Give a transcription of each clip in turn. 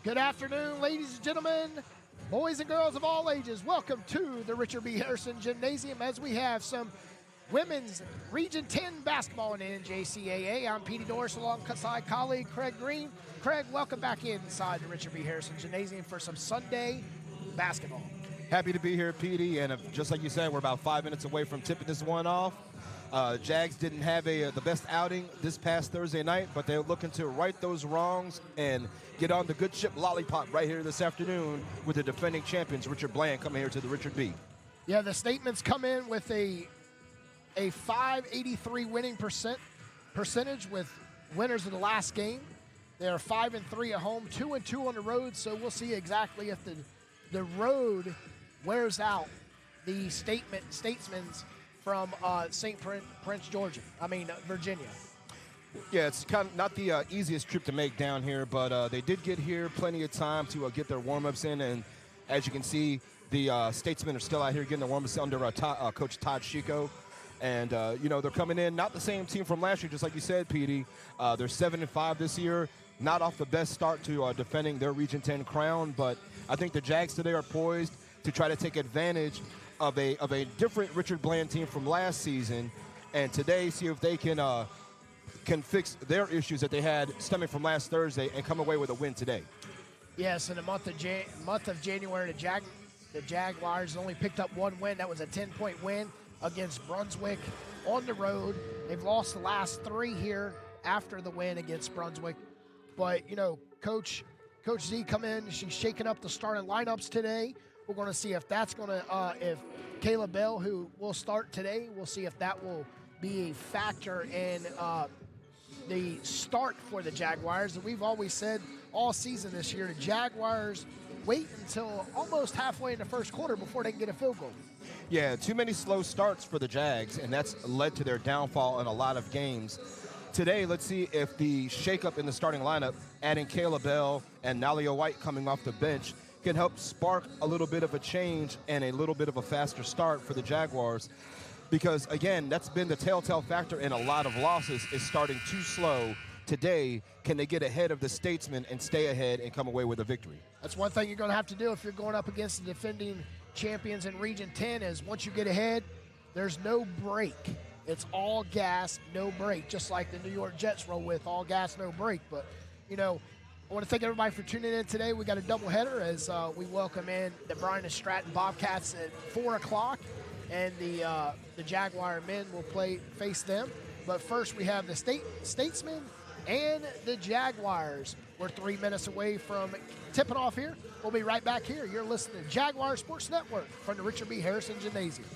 Good afternoon, ladies and gentlemen, boys and girls of all ages. Welcome to the Richard B. Harrison Gymnasium as we have some women's Region 10 basketball in NJCAA. I'm Petey Doris alongside colleague Craig Green. Craig, welcome back inside the Richard B. Harrison Gymnasium for some Sunday basketball. Happy to be here, Petey, and just like you said, we're about 5 minutes away from tipping this one off. Jags didn't have the best outing this past Thursday night, but they're looking to right those wrongs and get on the good ship Lollipop right here this afternoon with the defending champions, Richard Bland, coming here to the Richard B. Yeah, the Statesmen come in with a .583 winning percentage with winners of the last game. They are 5-3 at home, 2-2 on the road, so we'll see exactly if the road wears out the Statesmen's from Virginia. Yeah, it's kind of not the easiest trip to make down here, but they did get here plenty of time to get their warm-ups in, and as you can see, the Statesmen are still out here getting their warm-ups under Coach Todd Chico. And, they're coming in, not the same team from last year, just like you said, Petey. They're 7-5 this year, not off the best start to defending their Region 10 crown, but I think the Jags today are poised to try to take advantage of a different Richard Bland team from last season, and today see if they can fix their issues that they had stemming from last Thursday and come away with a win today. Yes, in the month of January, the Jaguars only picked up one win. That was a 10-point win against Brunswick on the road. They've lost the last three here after the win against Brunswick. But, Coach Z come in. She's shaking up the starting lineups today. We're going to see if that's going to, if Kayla Bell, who will start today, we'll see if that will be a factor in the start for the Jaguars. And we've always said all season this year, the Jaguars wait until almost halfway in the first quarter before they can get a field goal. Yeah, too many slow starts for the Jags, and that's led to their downfall in a lot of games. Today, let's see if the shakeup in the starting lineup, adding Kayla Bell and Nalia White coming off the bench, can help spark a little bit of a change and a little bit of a faster start for the Jaguars. Because, again, that's been the telltale factor in a lot of losses, is starting too slow. Today, can they get ahead of the Statesmen and stay ahead and come away with a victory? That's one thing you're going to have to do if you're going up against the defending champions in Region 10 is once you get ahead, there's no break. It's all gas, no break, just like the New York Jets roll with all gas, no break. But, I want to thank everybody for tuning in today. We got a doubleheader as we welcome in the Bryan and Stratton Bobcats at 4 o'clock, and the Jaguar men will face them. But first, we have the Statesmen and the Jaguars. We're 3 minutes away from tipping off here. We'll be right back here. You're listening to Jaguar Sports Network from the Richard B. Harrison Gymnasium.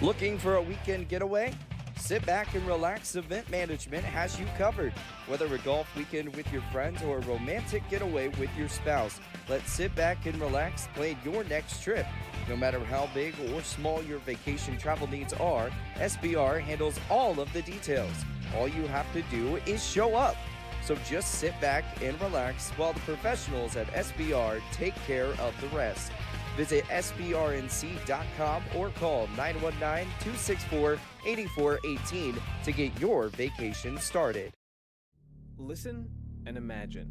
Looking for a weekend getaway? Sit back and relax. Event Management has you covered. Whether a golf weekend with your friends or a romantic getaway with your spouse, let's sit back and relax, plan your next trip. No matter how big or small your vacation travel needs are, SBR handles all of the details. All you have to do is show up. So just sit back and relax while the professionals at SBR take care of the rest. Visit SBRNC.com or call 919-264-8418 to get your vacation started. Listen and imagine.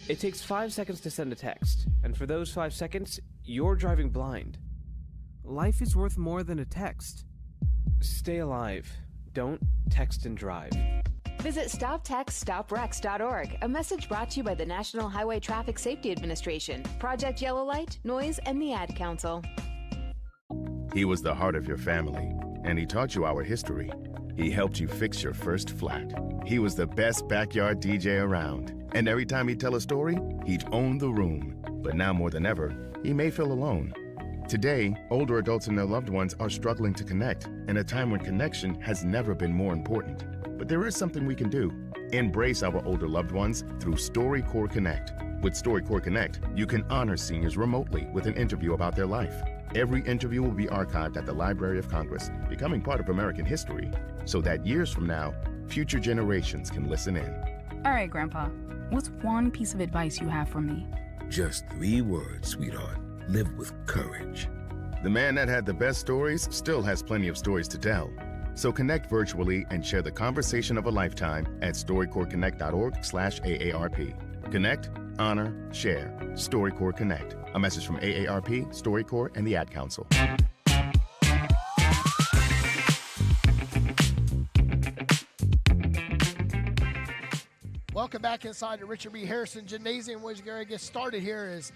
It takes 5 seconds to send a text, and for those 5 seconds, you're driving blind. Life is worth more than a text. Stay alive. Don't text and drive. Visit StopTextStopWrecks.org, a message brought to you by the National Highway Traffic Safety Administration, Project Yellow Light, Noise, and the Ad Council. He was the heart of your family, and he taught you our history. He helped you fix your first flat. He was the best backyard DJ around, and every time he'd tell a story, he'd own the room. But now more than ever, he may feel alone. Today, older adults and their loved ones are struggling to connect, in a time when connection has never been more important. But there is something we can do. Embrace our older loved ones through StoryCorps Connect. With StoryCorps Connect, you can honor seniors remotely with an interview about their life. Every interview will be archived at the Library of Congress, becoming part of American history, so that years from now, future generations can listen in. All right, Grandpa, what's one piece of advice you have for me? Just 3 words, sweetheart. Live with courage. The man that had the best stories still has plenty of stories to tell. So connect virtually and share the conversation of a lifetime at StoryCorpsConnect.org/AARP. Connect, honor, share. StoryCorps Connect. A message from AARP, StoryCorps, and the Ad Council. Welcome back inside the Richard B. Harrison Gymnasium. We're going to get started here is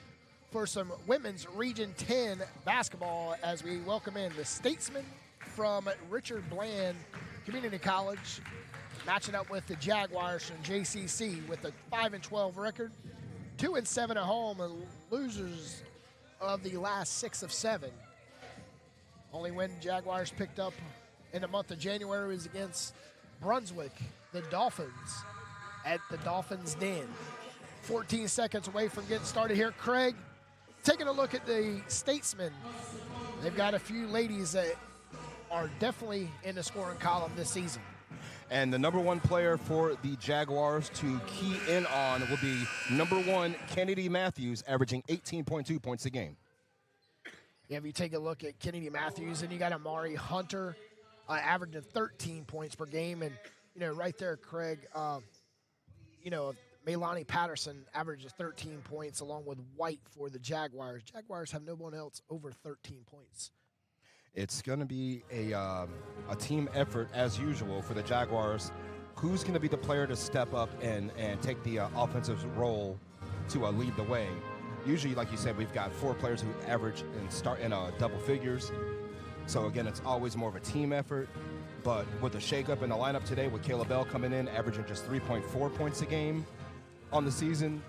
for some women's Region 10 basketball as we welcome in the Statesmen from Richard Bland Community College, matching up with the Jaguars from JCC with a 5-12 record, 2-7 at home, and losers of the last 6 of 7. Only win Jaguars picked up in the month of January was against Brunswick, the Dolphins, at the Dolphins' Den. 14 seconds away from getting started here. Craig, taking a look at the Statesmen. They've got a few ladies that are definitely in the scoring column this season. And the number one player for the Jaguars to key in on will be number 1, Kennedy Matthews, averaging 18.2 points a game. Yeah, if you take a look at Kennedy Matthews, and you got Amari Hunter averaging 13 points per game. And, right there, Craig, Maylani Patterson averages 13 points along with White for the Jaguars. Jaguars have no one else over 13 points. It's going to be a team effort, as usual, for the Jaguars. Who's going to be the player to step up and take the offensive role to lead the way? Usually, like you said, we've got 4 players who average and start in double figures. So, again, it's always more of a team effort. But with the shakeup in the lineup today, with Kayla Bell coming in, averaging just 3.4 points a game on the season,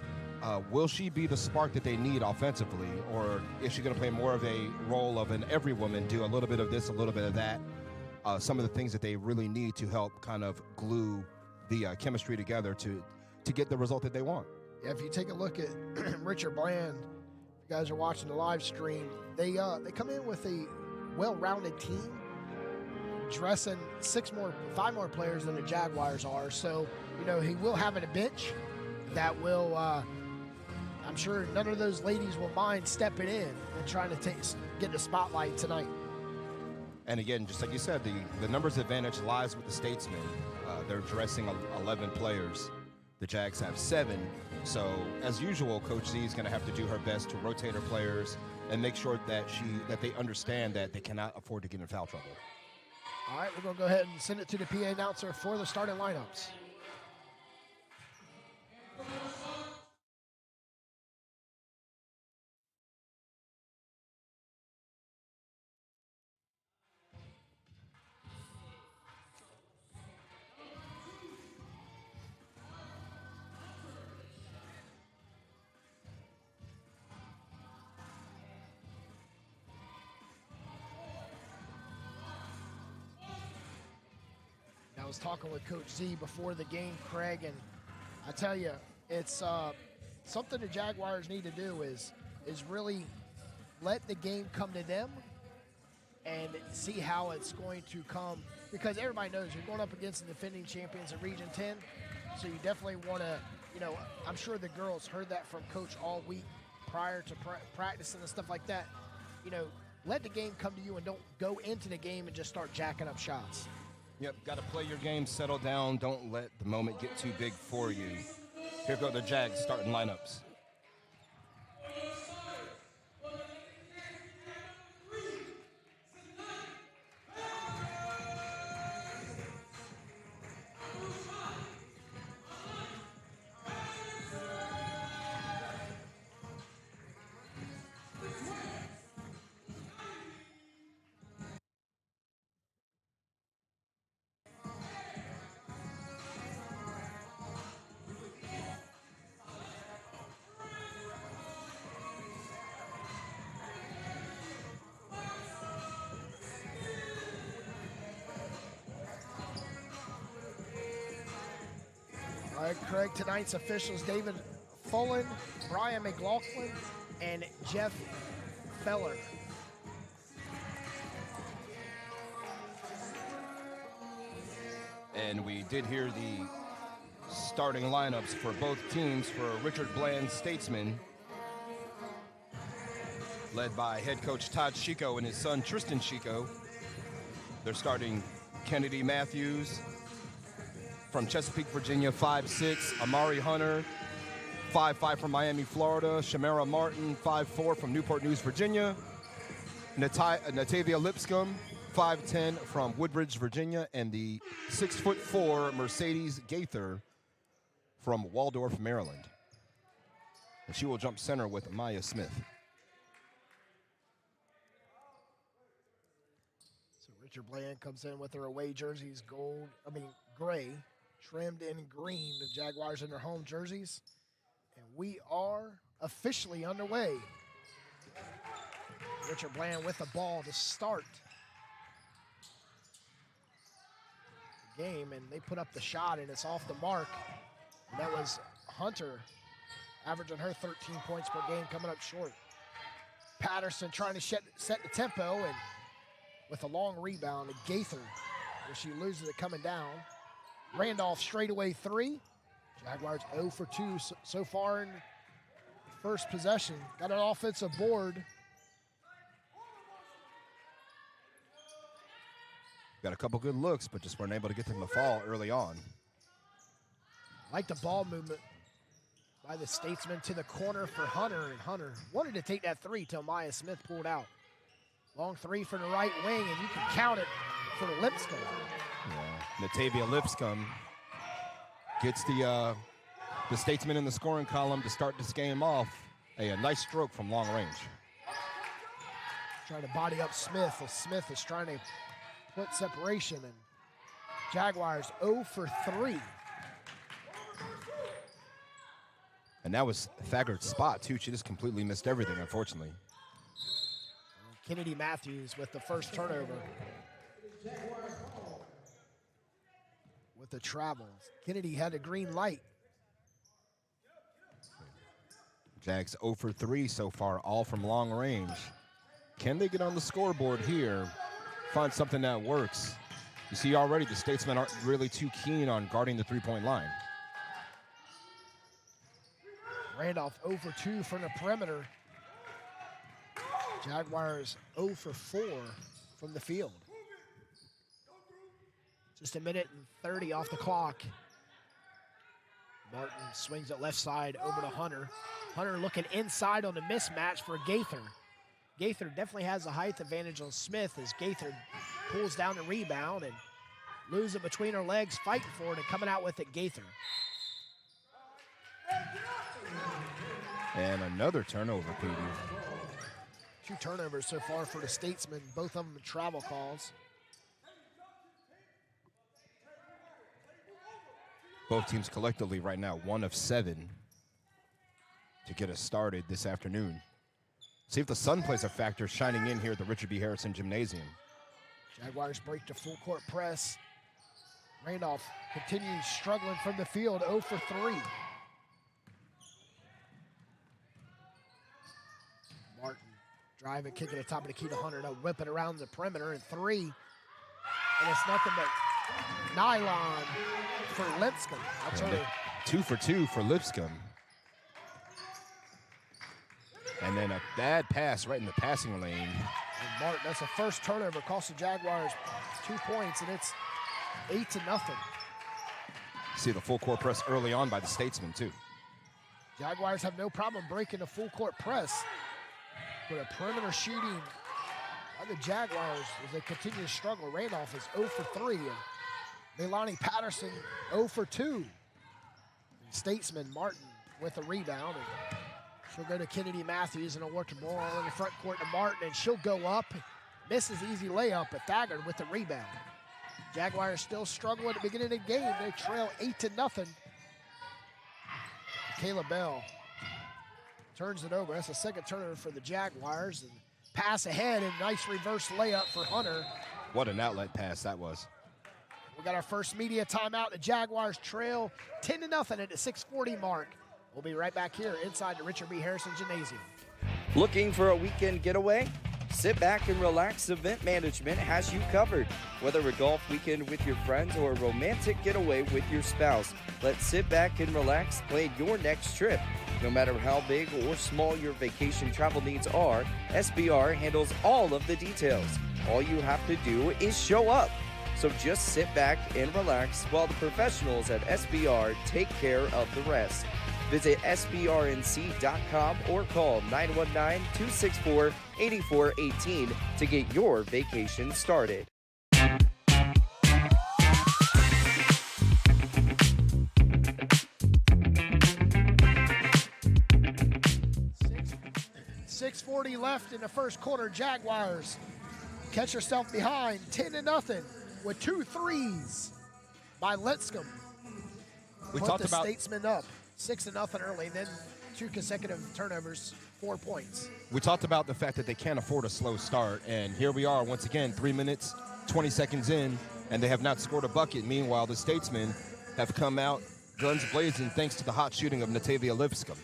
will she be the spark that they need offensively, or is she going to play more of a role of an every woman, do a little bit of this, a little bit of that, some of the things that they really need to help kind of glue the chemistry together to get the result that they want? Yeah, if you take a look at Richard Bland, if you guys are watching the live stream, they come in with a well-rounded team, dressing 5 more players than the Jaguars are. So, he will have a bench that will, I'm sure none of those ladies will mind stepping in and trying to get the spotlight tonight. And again, just like you said, the numbers advantage lies with the Statesmen. They're dressing 11 players. The Jags have 7. So, as usual, Coach Z is going to have to do her best to rotate her players and make sure that they understand that they cannot afford to get in foul trouble. All right, we're going to go ahead and send it to the PA announcer for the starting lineups. I was talking with Coach Z before the game, Craig, and I tell you, it's something the Jaguars need to do is really let the game come to them and see how it's going to come, because everybody knows you're going up against the defending champions of Region 10, so you definitely want to, I'm sure the girls heard that from Coach all week prior to practicing and stuff like that. Let the game come to you and don't go into the game and just start jacking up shots. Yep, got to play your game, settle down. Don't let the moment get too big for you. Here go the Jags starting lineups. All right, Craig, tonight's officials, David Fullen, Brian McLaughlin, and Jeff Feller. And we did hear the starting lineups for both teams for Richard Bland Statesmen, led by head coach Todd Chico and his son Tristan Chico. They're starting Kennedy Matthews from Chesapeake, Virginia, 5'6". Amari Hunter, 5'5" from Miami, Florida. Shamara Martin, 5'4" from Newport News, Virginia. Natavia Lipscomb, 5'10" from Woodbridge, Virginia. And the 6'4" Mercedes Gaither from Waldorf, Maryland. And she will jump center with Maya Smith. So Richard Bland comes in with their away jerseys, gray, trimmed in green. The Jaguars in their home jerseys. And we are officially underway. Richard Bland with the ball to start the game, and they put up the shot, and it's off the mark. And that was Hunter, averaging her 13 points per game, coming up short. Patterson trying to set the tempo, and with a long rebound, to Gaither, where she loses it coming down. Randolph straightaway three. Jaguars 0 for 2 so far in the first possession. Got an offensive board. Got a couple good looks, but just weren't able to get them to fall early on. Like the ball movement by the Statesmen to the corner for Hunter, and Hunter wanted to take that three till Maya Smith pulled out. Long three from the right wing, and you can count it for Lipscomb. Yeah. Natavia Lipscomb gets the Statesmen in the scoring column to start this game off. A nice stroke from long range. Trying to body up Smith, as Smith is trying to put separation, and Jaguars 0 for 3. And that was Thagard's spot, too. She just completely missed everything, unfortunately. Kennedy Matthews with the first turnover. With the travels. Kennedy had a green light. Jags 0 for 3 so far, all from long range. Can they get on the scoreboard here? Find something that works. You see already the Statesmen aren't really too keen on guarding the three-point line. Randolph 0 for 2 from the perimeter. Jaguars 0 for 4 from the field. Just a minute and 30 off the clock. Martin swings it left side over to Hunter. Hunter looking inside on the mismatch for Gaither. Gaither definitely has a height advantage on Smith as Gaither pulls down the rebound and loses it between her legs, fighting for it, and coming out with it, Gaither. And another turnover, Petey. 2 turnovers so far for the Statesmen, both of them travel calls. Both teams collectively right now 1 of 7 to get us started this afternoon. See if the sun plays a factor shining in here at the Richard B. Harrison Gymnasium. Jaguars break the full court press. Randolph continues struggling from the field, 0 for 3. Martin driving, kicking at top of the key to Hunter, to whip it around the perimeter, and 3. And it's nothing but nylon for Lipscomb. That's her. 2 for 2 for Lipscomb. And then a bad pass right in the passing lane. And Martin, that's the first turnover, cost the Jaguars 2 points, and it's 8-0. See the full court press early on by the Statesmen, too. Jaguars have no problem breaking the full court press. But a perimeter shooting by the Jaguars as they continue to struggle. Randolph is 0 for 3. And Melanie Patterson 0 for 2. And Statesman Martin with a rebound. And she'll go to Kennedy Matthews, and will work the ball in the front court to Martin, and she'll go up. Misses easy layup, but Thagard with the rebound. Jaguars still struggle at the beginning of the game. They trail 8-0. Kayla Bell turns it over. That's the second turnover for the Jaguars. And pass ahead, and nice reverse layup for Hunter. What an outlet pass that was. We got our first media timeout. The Jaguars trail 10-0 at the 6:40 mark. We'll be right back here inside the Richard B. Harrison Gymnasium. Looking for a weekend getaway? Sit back and relax. Event Management has you covered. Whether a golf weekend with your friends or a romantic getaway with your spouse, let's sit back and relax, plan your next trip. No matter how big or small your vacation travel needs are, SBR handles all of the details. All you have to do is show up. So just sit back and relax while the professionals at SBR take care of the rest. Visit sbrnc.com or call 919-264-8418 to get your vacation started. .640 left in the first quarter. Jaguars catch herself behind 10-0 with 2 threes by Lipscomb. We Put talked the about Statesmen up 6-0 early, then 2 consecutive turnovers, 4 points. We talked about the fact that they can't afford a slow start, and here we are once again, 3 minutes, 20 seconds in, and they have not scored a bucket. Meanwhile, the Statesmen have come out guns blazing thanks to the hot shooting of Natavia Lipscomb.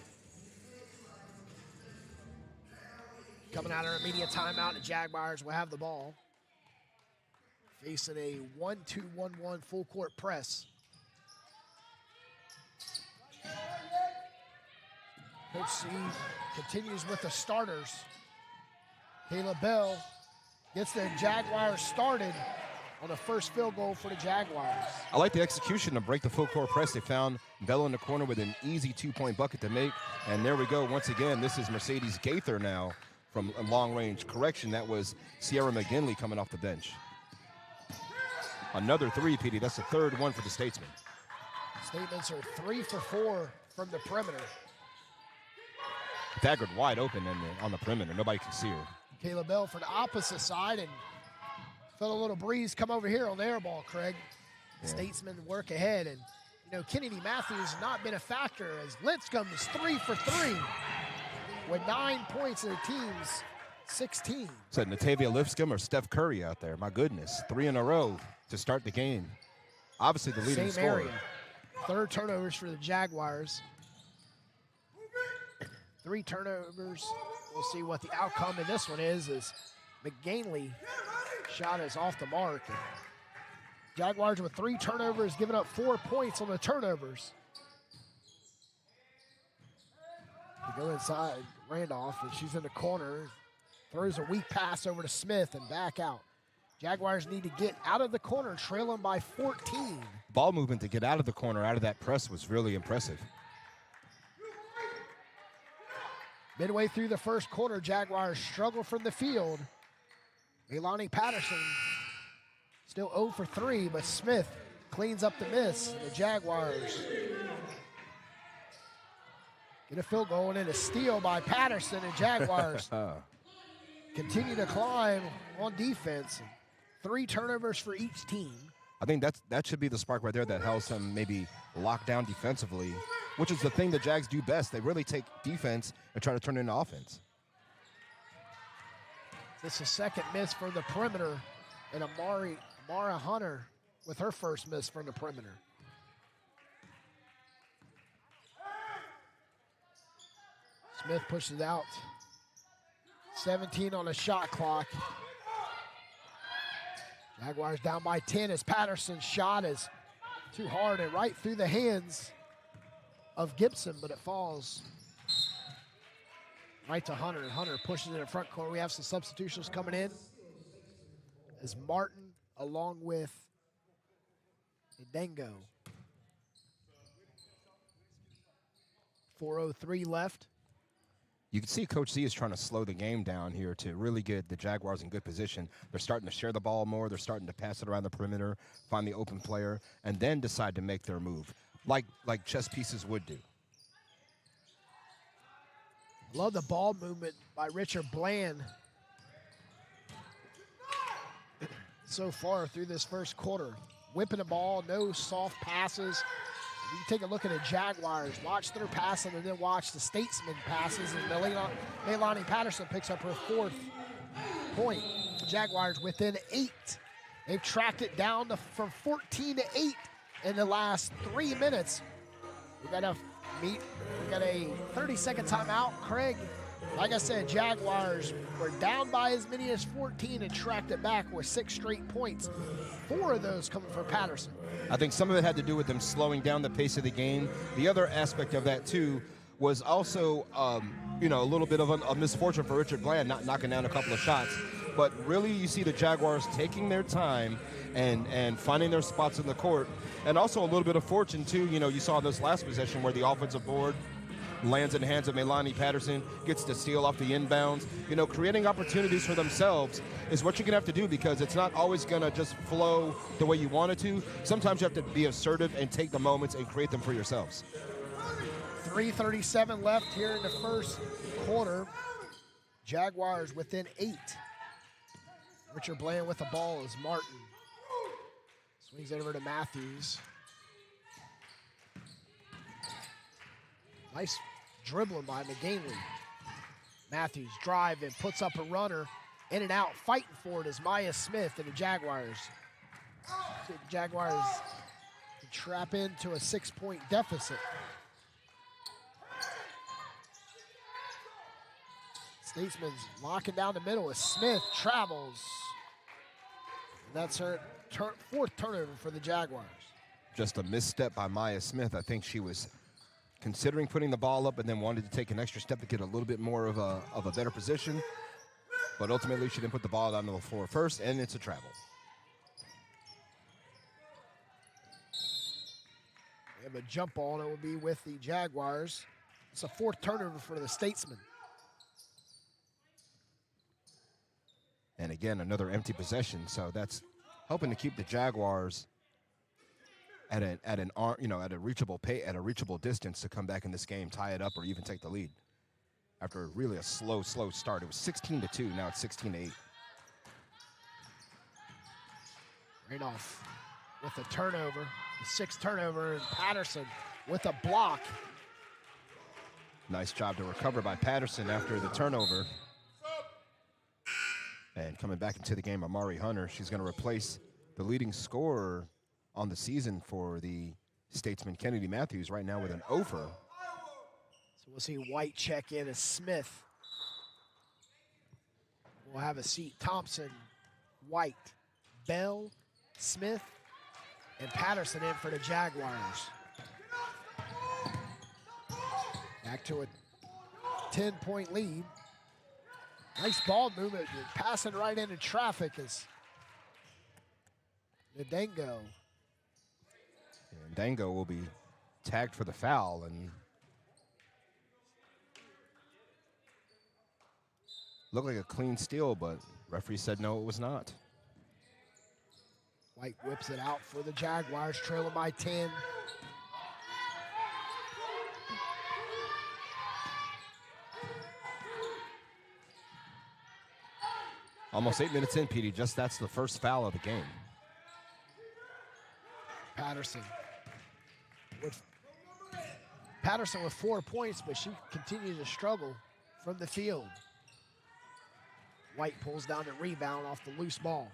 Coming out of our immediate timeout, the Jaguars will have the ball. Facing a 1-2-1-1 full court press. Coach C continues with the starters. Kayla Bell gets the Jaguars started on the first field goal for the Jaguars. I like the execution to break the full court press. They found Bell in the corner with an easy 2-point bucket to make. And there we go. Once again, this is Mercedes Gaither now from a long range. Correction, that was Sierra McGinley coming off the bench. Another 3, Petey. That's the 3rd one for the Statesmen. Statements are 3 for 4 from the perimeter. Thagard wide open on the perimeter. Nobody can see her. Kayla Bell for the opposite side, and felt a little breeze come over here on the air ball, Craig. Yeah. Statesmen work ahead, and Kennedy Matthews has not been a factor as Lipscomb is 3 for 3 with 9 points in the team's 16. Said Natavia Lipscomb or Steph Curry out there. My goodness, 3 in a row to start the game. Obviously the leading Same scorer. area. 3rd turnovers for the Jaguars. 3 turnovers. We'll see what the outcome in this one is as McGinley shot is off the mark. Jaguars with 3 turnovers, giving up 4 points on the turnovers. They go inside Randolph, and she's in the corner. Throws a weak pass over to Smith and back out. Jaguars need to get out of the corner, trailing by 14. Ball movement to get out of the corner, out of that press was really impressive. Midway through the first quarter, Jaguars struggle from the field. Leilani Patterson still 0 for 3, but Smith cleans up the miss. The Jaguars get a field goal and then a steal by Patterson, and Jaguars continue to climb on defense. 3 turnovers for each team. I think that should be the spark right there that helps them maybe lock down defensively, which is the thing the Jags do best. They really take defense and try to turn it into offense. It's a second miss from the perimeter, and Mara Hunter with her first miss from the perimeter. Smith pushes it out. 17 on the shot clock. Jaguars down by 10 as Patterson's shot is too hard and right through the hands of Gibson, but it falls right to Hunter. Hunter pushes it in front corner. We have some substitutions coming in as Martin along with Dengo. 4:03 left. You can see Coach Z is trying to slow the game down here to really get the Jaguars in good position. They're starting to share the ball more. They're starting to pass it around the perimeter, find the open player, and then decide to make their move, like chess pieces would do. Love the ball movement by Richard Bland so far through this first quarter. Whipping the ball, no soft passes. You take a look at the Jaguars, watch their passing, and then watch the Statesmen passes, and Leilani Patterson picks up her 4th point. The Jaguars within 8. They've tracked it down from 14 to 8 in the last 3 minutes. We got a 30-second timeout. Craig, like I said, Jaguars were down by as many as 14 and tracked it back with 6 straight points. 4 of those coming from Patterson. I think some of it had to do with them slowing down the pace of the game. The other aspect of that, too, was also, a little bit of a misfortune for Richard Bland not knocking down a couple of shots. but really you see the Jaguars taking their time and finding their spots in the court, and also a little bit of fortune too. You know, you saw this last possession where the offensive board lands in the hands of Melanie Patterson, gets to steal off the inbounds. You know, creating opportunities for themselves is what you're going to have to do, because it's not always going to just flow the way you want it to. Sometimes you have to be assertive and take the moments and create them for yourselves. 3:37 left here in the first quarter. Jaguars within 8. Richard Bland with the ball is Martin. Swings it over to Matthews. Nice dribbling by McGinley. Matthews driving, puts up a runner, in and out, fighting for it is Maya Smith and the Jaguars. The Jaguars trap into a 6-point deficit. Statesman's locking down the middle as Smith travels. And that's her fourth turnover for the Jaguars. Just a misstep by Maya Smith. I think she was considering putting the ball up and then wanted to take an extra step to get a little bit more of a better position. But ultimately, she didn't put the ball down to the floor first, and it's a travel. We have a jump ball, and it will be with the Jaguars. It's a fourth turnover for the Statesmen. And again, another empty possession, so that's helping to keep the Jaguars at a reachable distance to come back in this game, tie it up, or even take the lead. After really a slow start, it was 16-2. Now it's 16-8. Randolph with a turnover, the sixth turnover, and Patterson with a block. Nice job to recover by Patterson after the turnover. And coming back into the game, Amari Hunter. She's going to replace the leading scorer on the season for the Statesman, Kennedy Matthews, right now with an over. So we'll see White check in as Smith. We'll have a seat. Thompson, White, Bell, Smith, and Patterson in for the Jaguars. Back to a 10-point lead. Nice ball movement, passing right into traffic is Ndango. And Dango will be tagged for the foul, and looked like a clean steal, but referee said no, it was not. White whips it out for the Jaguars, trailing by 10. Almost 8 minutes in, Petey. Just that's the first foul of the game. Patterson with 4 points, but she continues to struggle from the field. White pulls down the rebound off the loose ball.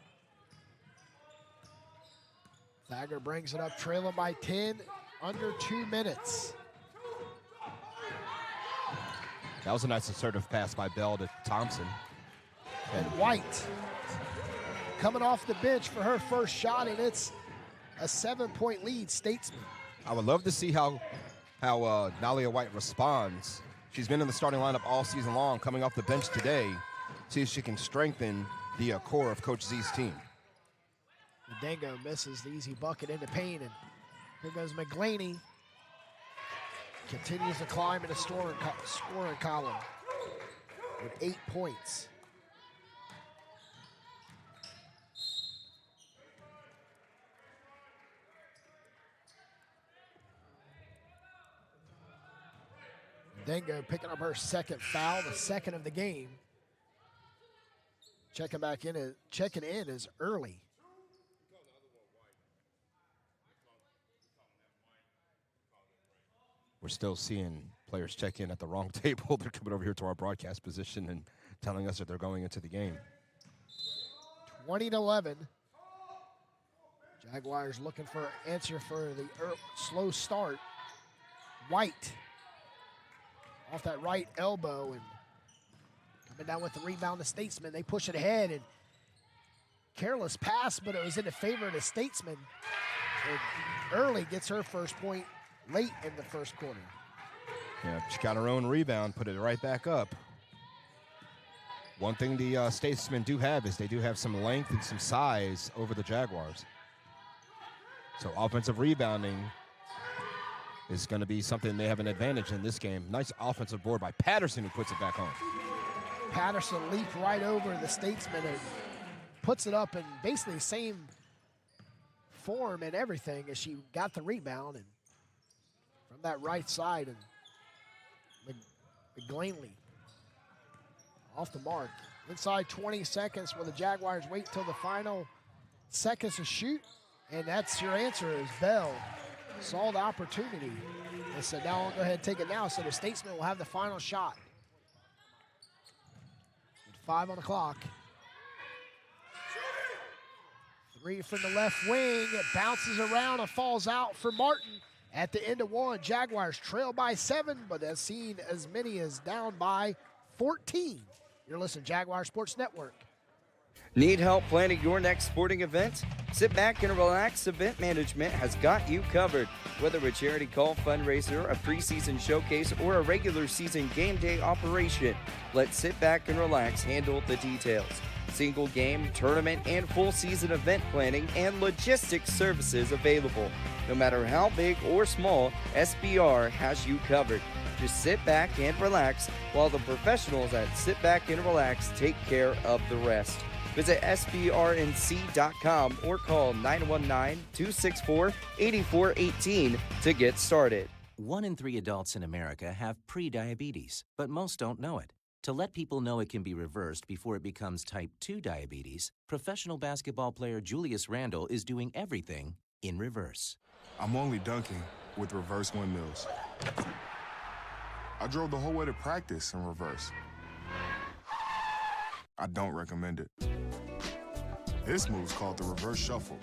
Thagger brings it up, trailing by 10, under 2 minutes. That was a nice assertive pass by Bell to Thompson. And White coming off the bench for her first shot, and it's a 7-point lead, Statesman. I would love to see how Nalia White responds. She's been in the starting lineup all season long, coming off the bench today. See if she can strengthen the core of Coach Z's team. Dango misses the easy bucket into paint, and here goes McGlaney. Continues to climb in the scoring column with 8 points. Dango picking up her second foul, the second of the game. Checking in is early. We're still seeing players check in at the wrong table. They're coming over here to our broadcast position and telling us that they're going into the game. 20-11. Jaguars looking for an answer for the slow start. White off that right elbow and coming down with the rebound, the Statesman. They push it ahead, and careless pass, but it was in the favor of the Statesman. And Early gets her first point late in the first quarter. Yeah, she got her own rebound, put it right back up. One thing the Statesmen do have is they do have some length and some size over the Jaguars. So offensive rebounding is going to be something they have an advantage in this game. Nice offensive board by Patterson, who puts it back home. Patterson leaped right over the Statesman and puts it up in basically the same form and everything as she got the rebound, and from that right side, and McGlaney off the mark. Inside 20 seconds where the Jaguars wait till the final seconds to shoot, and that's your answer is Bell. Saw the opportunity and said, now I'll go ahead and take it now. So the Statesmen will have the final shot. With 5 on the clock. 3 from the left wing. It bounces around and falls out for Martin. At the end of 1, Jaguars trail by 7, but has seen as many as down by 14. You're listening to Jaguar Sports Network. Need help planning your next sporting event? Sit back and relax. Event Management has got you covered. Whether a charity golf fundraiser, a preseason showcase, or a regular season game day operation, let Sit Back and Relax handle the details. Single game, tournament, and full season event planning and logistics services available. No matter how big or small, SBR has you covered. Just sit back and relax while the professionals at Sit Back and Relax take care of the rest. Visit SBRNC.com or call 919-264-8418 to get started. 1 in 3 adults in America have prediabetes, but most don't know it. To let people know it can be reversed before it becomes type 2 diabetes, professional basketball player Julius Randle is doing everything in reverse. I'm only dunking with reverse windmills. I drove the whole way to practice in reverse. I don't recommend it. This move's called the reverse shuffle.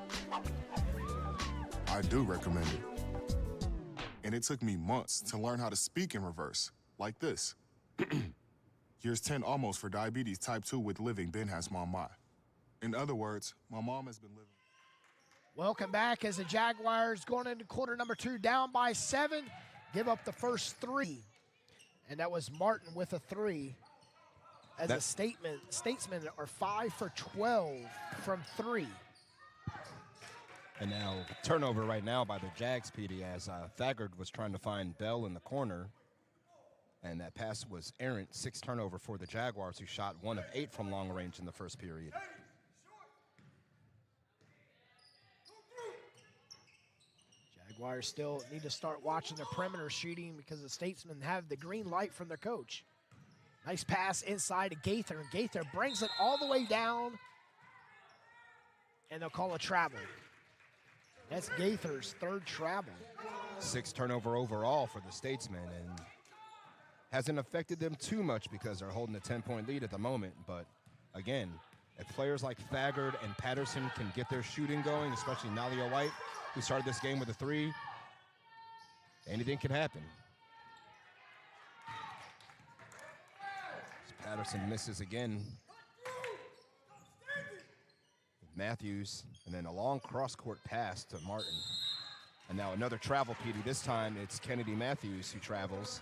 I do recommend it. And it took me months to learn how to speak in reverse, like this. Years 10 almost for diabetes type 2 with living Ben has mom my. In other words, my mom has been living. Welcome back as the Jaguars going into quarter number 2 down by 7, give up the first 3. And that was Martin with a 3. As a Statesmen are 5 for 12 from 3. And now turnover right now by the Jags, PD, as Thagard was trying to find Bell in the corner. And that pass was errant. 6 turnover for the Jaguars, who shot 1 of 8 from long range in the first period. Jaguars still need to start watching the perimeter shooting because the Statesmen have the green light from their coach. Nice pass inside to Gaither, and Gaither brings it all the way down, and they'll call a travel. That's Gaither's 3rd travel. 6 turnover overall for the Statesmen, and hasn't affected them too much because they're holding a 10-point lead at the moment. But again, if players like Thagard and Patterson can get their shooting going, especially Nalia White, who started this game with a 3, anything can happen. Patterson misses again. Matthews, and then a long cross-court pass to Martin. And now another travel, PD. This time it's Kennedy Matthews who travels.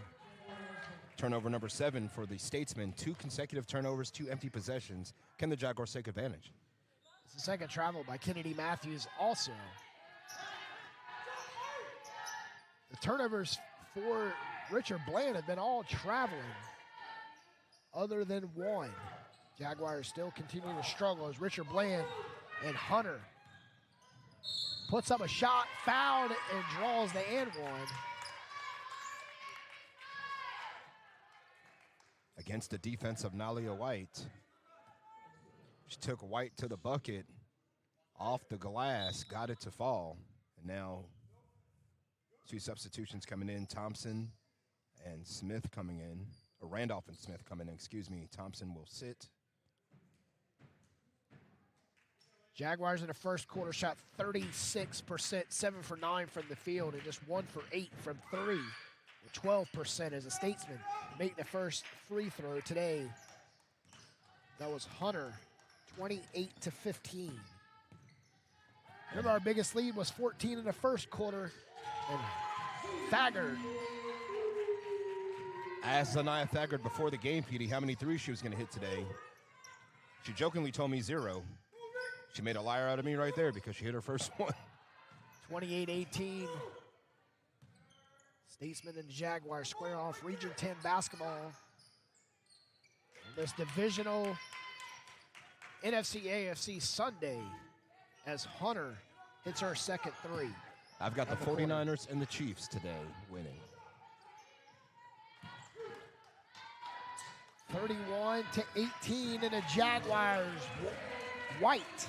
Turnover number 7 for the Statesmen. 2 consecutive turnovers, 2 empty possessions. Can the Jaguars take advantage? It's the second travel by Kennedy Matthews also. The turnovers for Richard Bland have been all traveling, other than 1. Jaguars still continuing to struggle as Richard Bland and Hunter puts up a shot, fouled, and draws the and 1. Against the defense of Nalia White. She took White to the bucket, off the glass, got it to fall. And now 2 substitutions coming in, Thompson and Smith coming in. Or Randolph and Smith coming in, excuse me. Thompson will sit. Jaguars in the first quarter shot 36%, 7 for 9 from the field, and just 1 for 8 from 3, with 12% as a Statesman make the first free throw today. That was Hunter, 28-15. Remember, our biggest lead was 14 in the first quarter, and Thagard. I asked Zanaya Thagard before the game, PD, how many 3s she was going to hit today. She jokingly told me 0. She made a liar out of me right there because she hit her first one. 28-18. Statesmen and Jaguars square off Region 10 basketball. This divisional NFC AFC Sunday as Hunter hits her second 3. I've got the 49ers and the Chiefs today winning. 31-18 and the Jaguars. White.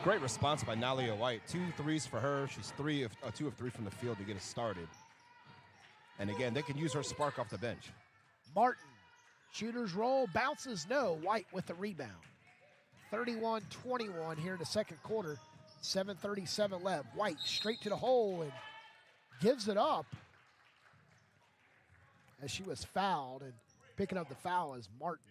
Great response by Nalia White. 2 threes for her. She's 2 of 3 from the field to get us started. And again, they can use her spark off the bench. Martin, shooter's roll, bounces no. White with the rebound. 31-21 here in the second quarter. 7:37 left. White straight to the hole and gives it up as she was fouled, and picking up the foul is Martin.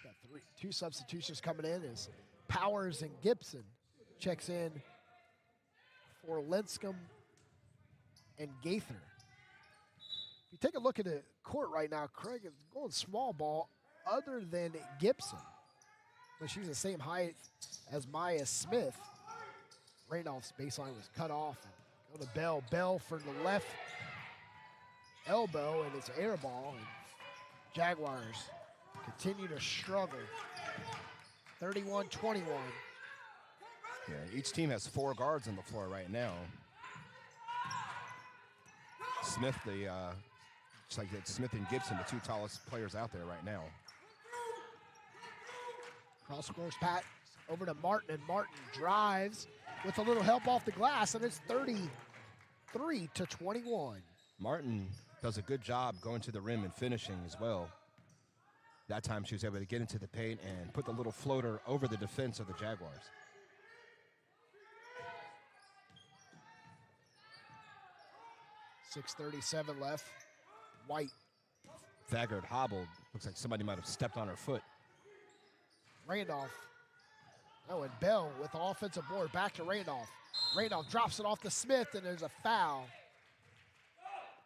Got 2 substitutions coming in as Powers and Gibson checks in for Linscomb and Gaither. If you take a look at the court right now, Craig is going small ball other than Gibson, but she's the same height as Maya Smith. Randolph's baseline was cut off. And go to Bell. Bell for the left elbow, and it's an air ball. And Jaguars continue to struggle. 31-21. Yeah, each team has 4 guards on the floor right now. Smith, it's like it's Smith and Gibson, the 2 tallest players out there right now. Cross course pat over to Martin, and Martin drives with a little help off the glass, and it's 33-21. Martin does a good job going to the rim and finishing as well. That time she was able to get into the paint and put the little floater over the defense of the Jaguars. .637 left. White. Thagard hobbled. Looks like somebody might have stepped on her foot. Randolph. Oh, and Bell with the offensive board. Back to Randolph. Randolph drops it off to Smith, and there's a foul.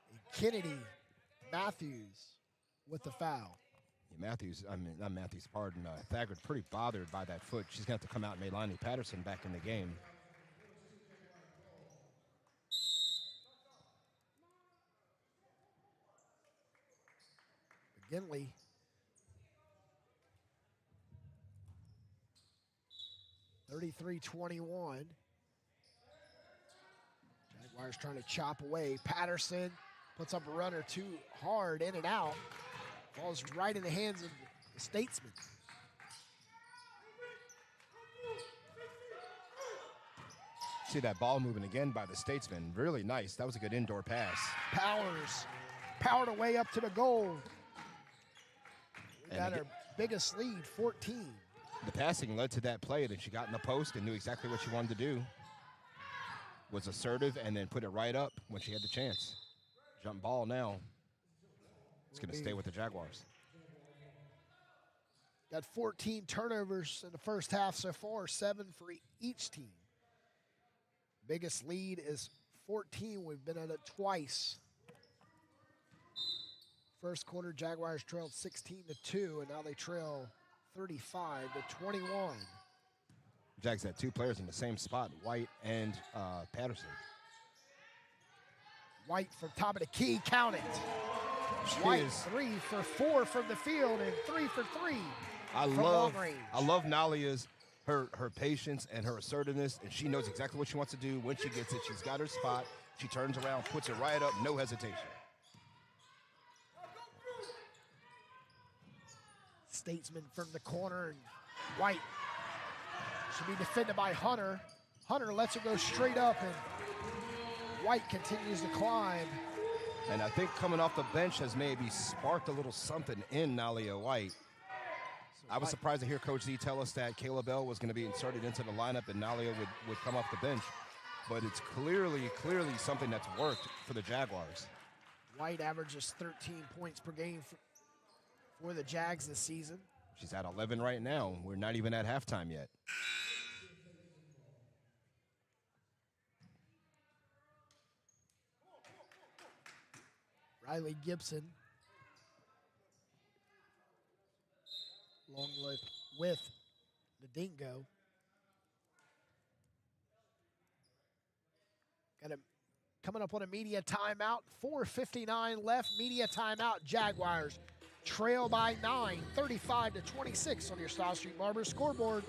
And Kennedy Matthews with the foul. Yeah, not Matthews, pardon. Thagard pretty bothered by that foot. She's going to have to come out and Melanie Patterson back in the game. McGinley. (33-21). Jaguars trying to chop away. Patterson puts up a runner too hard, in and out. Falls right in the hands of the Statesmen. See that ball moving again by the Statesmen. Really nice. That was a good indoor pass. Powers powered away up to the goal. We got our biggest lead, 14. The passing led to that play, then she got in the post and knew exactly what she wanted to do. Was assertive and then put it right up when she had the chance. Jump ball now. It's going to stay with the Jaguars. Got 14 turnovers in the first half so far, 7 for each team. Biggest lead is 14. We've been at it twice. First quarter, Jaguars trailed 16-2, and now they trail 35-21. Jags had 2 players in the same spot, White and Patterson. White from top of the key, count it. White 3 for 4 from the field and 3 for 3 from long range. I love Nalia's her patience and her assertiveness, and she knows exactly what she wants to do when she gets it. She's got her spot. She turns around, puts it right up, no hesitation. Statesman from the corner, and White should be defended by Hunter. Hunter lets it go straight up, and White continues to climb. And I think coming off the bench has maybe sparked a little something in Nalia White. I was surprised to hear Coach Z tell us that Kayla Bell was going to be inserted into the lineup and Nalia would come off the bench. But it's clearly something that's worked for the Jaguars. White averages 13 points per game for the Jags this season. She's at 11 right now. We're not even at halftime yet. Riley Gibson along with the Dingo. Coming up on a media timeout, 4:59 left, media timeout. Jaguars trail by 9, 35-26 on your Style Street Barber scoreboard.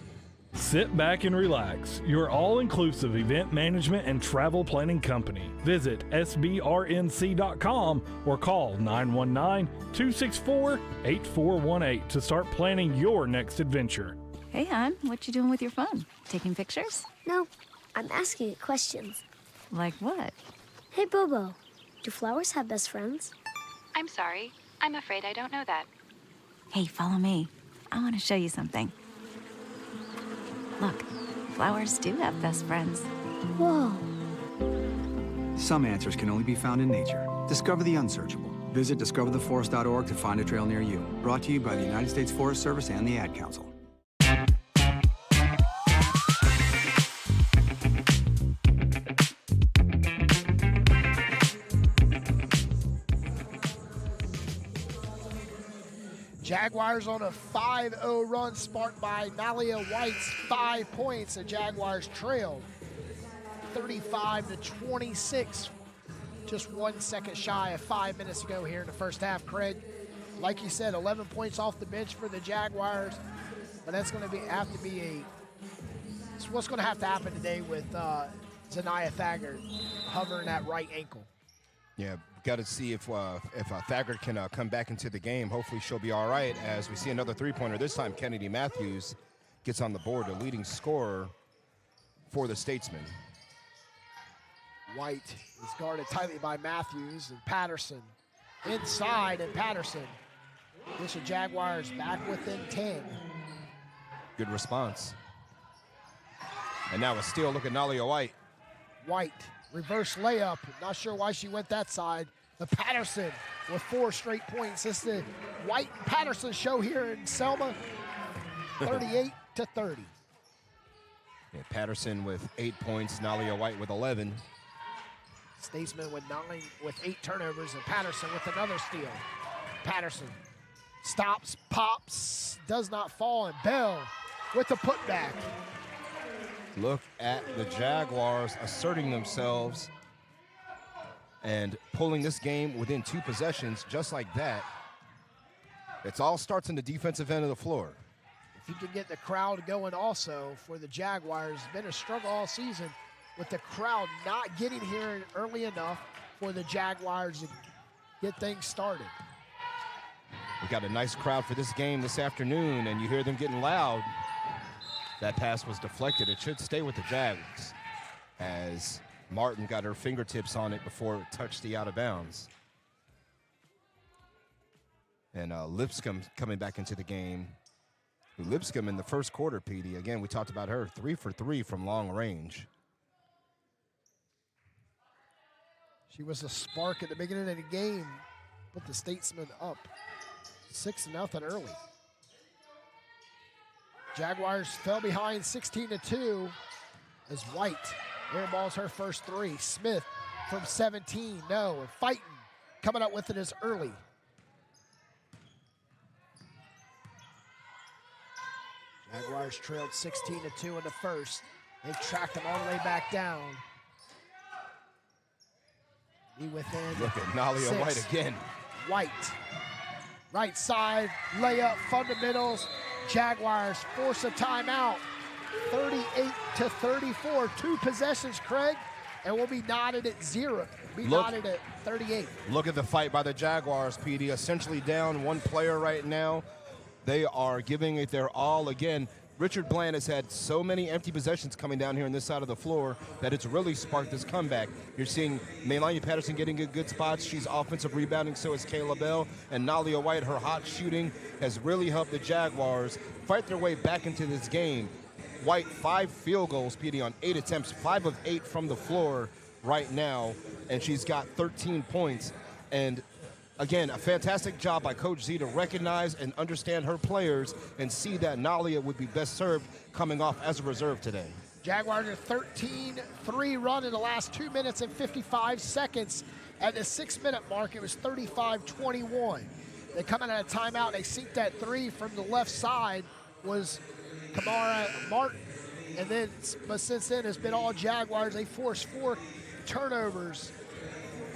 Sit back and relax. Your all-inclusive event management and travel planning company. Visit sbrnc.com or call 919-264-8418 to start planning your next adventure. Hey, hon, what you doing with your phone? Taking pictures? No, I'm asking it questions. Like what? Hey, Bobo, do flowers have best friends? I'm sorry. I'm afraid I don't know that. Hey, follow me. I want to show you something. Look, flowers do have best friends. Whoa. Some answers can only be found in nature. Discover the unsearchable. Visit discovertheforest.org to find a trail near you. Brought to you by the United States Forest Service and the Ad Council. Jaguars on a 5-0 run sparked by Nalia White's 5 points. The Jaguars trailed 35-26. Just 1 second shy of 5 minutes to go here in the first half. Craig, like you said, 11 points off the bench for the Jaguars. But that's going to it's what's going to have to happen today with Zanaya Thagard hovering that right ankle. Yeah, got to see if Thagard can come back into the game. Hopefully she'll be all right as we see another three-pointer. This time Kennedy Matthews gets on the board, the leading scorer for the Statesmen. White is guarded tightly by Matthews and Patterson. Inside, and Patterson gets the Jaguars back within 10. Good response. And now a steal. Look at Nalia White. White, reverse layup. Not sure why she went that side. The Patterson with 4 straight points. This is the White Patterson show here in Selma. 38-30. Yeah, Patterson with 8 points. Nalia White with 11. Statesman with 8 turnovers, and Patterson with another steal. Patterson stops, pops, does not fall, and Bell with the putback. Look at the Jaguars asserting themselves and pulling this game within 2 possessions just like that. It all starts in the defensive end of the floor. If you can get the crowd going also for the Jaguars, it's been a struggle all season with the crowd not getting here early enough for the Jaguars to get things started. We got a nice crowd for this game this afternoon, and you hear them getting loud. That pass was deflected. It should stay with the Jags as Martin got her fingertips on it before it touched the out of bounds. And Lipscomb coming back into the game. Lipscomb in the first quarter, PD. Again, we talked about her, 3 for 3 from long range. She was a spark at the beginning of the game, put the Statesmen up 6-0 early. Jaguars fell behind 16-2 as White airballs her first 3. Smith from 17, no, and fighting, coming up with it as early. Jaguars trailed 16-2 in the first. They tracked them all the way back down. Be within Look at Nalia 6. White again. White, right side, layup, fundamentals. Jaguars force a timeout. 38-34, 2 possessions, Craig, and we'll be knotted at 0. Knotted at 38. Look at the fight by the Jaguars, PD. Essentially down 1 player right now. They are giving it their all again. Richard Bland has had so many empty possessions coming down here on this side of the floor that it's really sparked this comeback. You're seeing Melania Patterson getting good spots. She's offensive rebounding, so is Kayla Bell. And Nalia White, her hot shooting has really helped the Jaguars fight their way back into this game. White, 5 field goals, PD, on 8 attempts, 5 of 8 from the floor right now, and she's got 13 points. And again, a fantastic job by Coach Z to recognize and understand her players and see that Nalia would be best served coming off as a reserve today. Jaguars a 13-3 run in the last 2 minutes and 55 seconds. At the 6-minute mark, it was 35-21. They come out of a timeout. They seek that three from the left side was Kamara Martin. And then, but since then, it's been all Jaguars. They forced 4 turnovers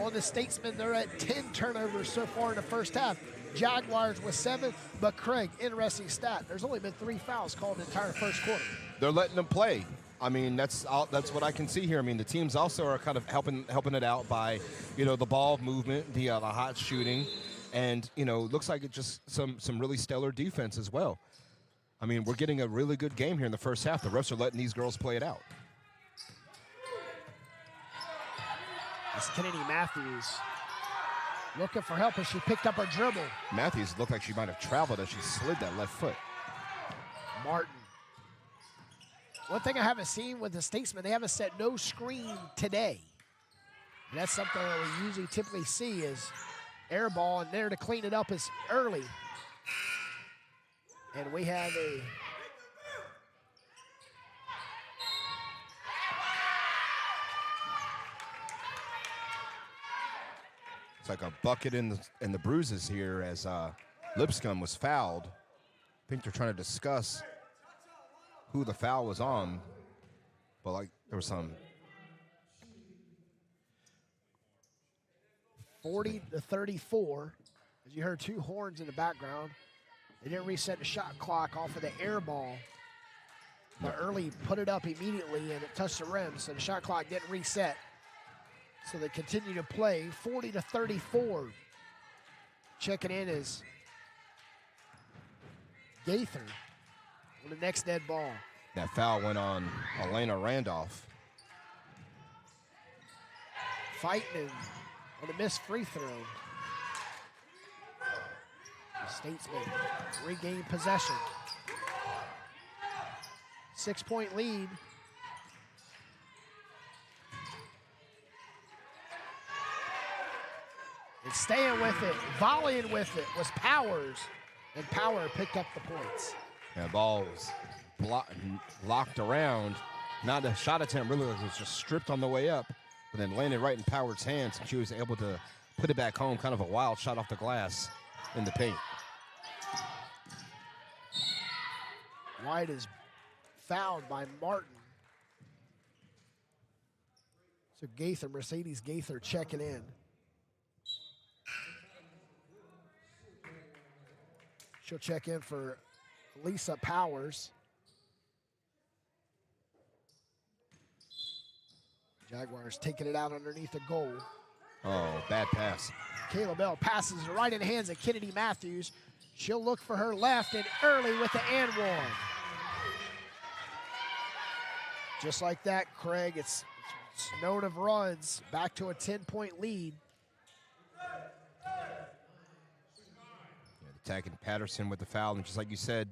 on the Statesmen. They're at 10 turnovers so far in the first half. Jaguars with 7, but Craig, interesting stat. There's only been 3 fouls called in the entire first quarter. They're letting them play. I mean, that's what I can see here. I mean, the teams also are kind of helping it out by, the ball movement, the hot shooting, and looks like it's just some really stellar defense as well. I mean, we're getting a really good game here in the first half. The refs are letting these girls play it out. It's Kennedy Matthews looking for help as she picked up her dribble. Matthews looked like she might have traveled as she slid that left foot. Martin. One thing I haven't seen with the Statesmen, they haven't set no screen today. And that's something that we usually typically see is air ball, and there to clean it up is early. And we have it's like a bucket in the bruises here as Lipscomb was fouled. I think they're trying to discuss who the foul was on, but like there was some 40-34. As you heard 2 horns in the background. They didn't reset the shot clock off of the air ball. But early put it up immediately and it touched the rim, so the shot clock didn't reset. So they continue to play 40-34. Checking in is Gaither on the next dead ball. That foul went on Elena Randolph. Fighting on a missed free throw. The Statesmen regain possession. 6-point lead. And staying with it, volleying with it was Powers, and Power picked up the points. Yeah, ball was locked around. Not a shot attempt, really, it was just stripped on the way up, but then landed right in Power's hands, and she was able to put it back home, kind of a wild shot off the glass in the paint. White is fouled by Martin. So Gaither, Mercedes Gaither checking in. She'll check in for Lisa Powers. Jaguars taking it out underneath the goal. Oh, bad pass. Kayla Bell passes it right in the hands of Kennedy Matthews. She'll look for her left and early with the and one. Just like that, Craig, it's note of runs back to a 10-point lead. Attacking Patterson with the foul, and just like you said,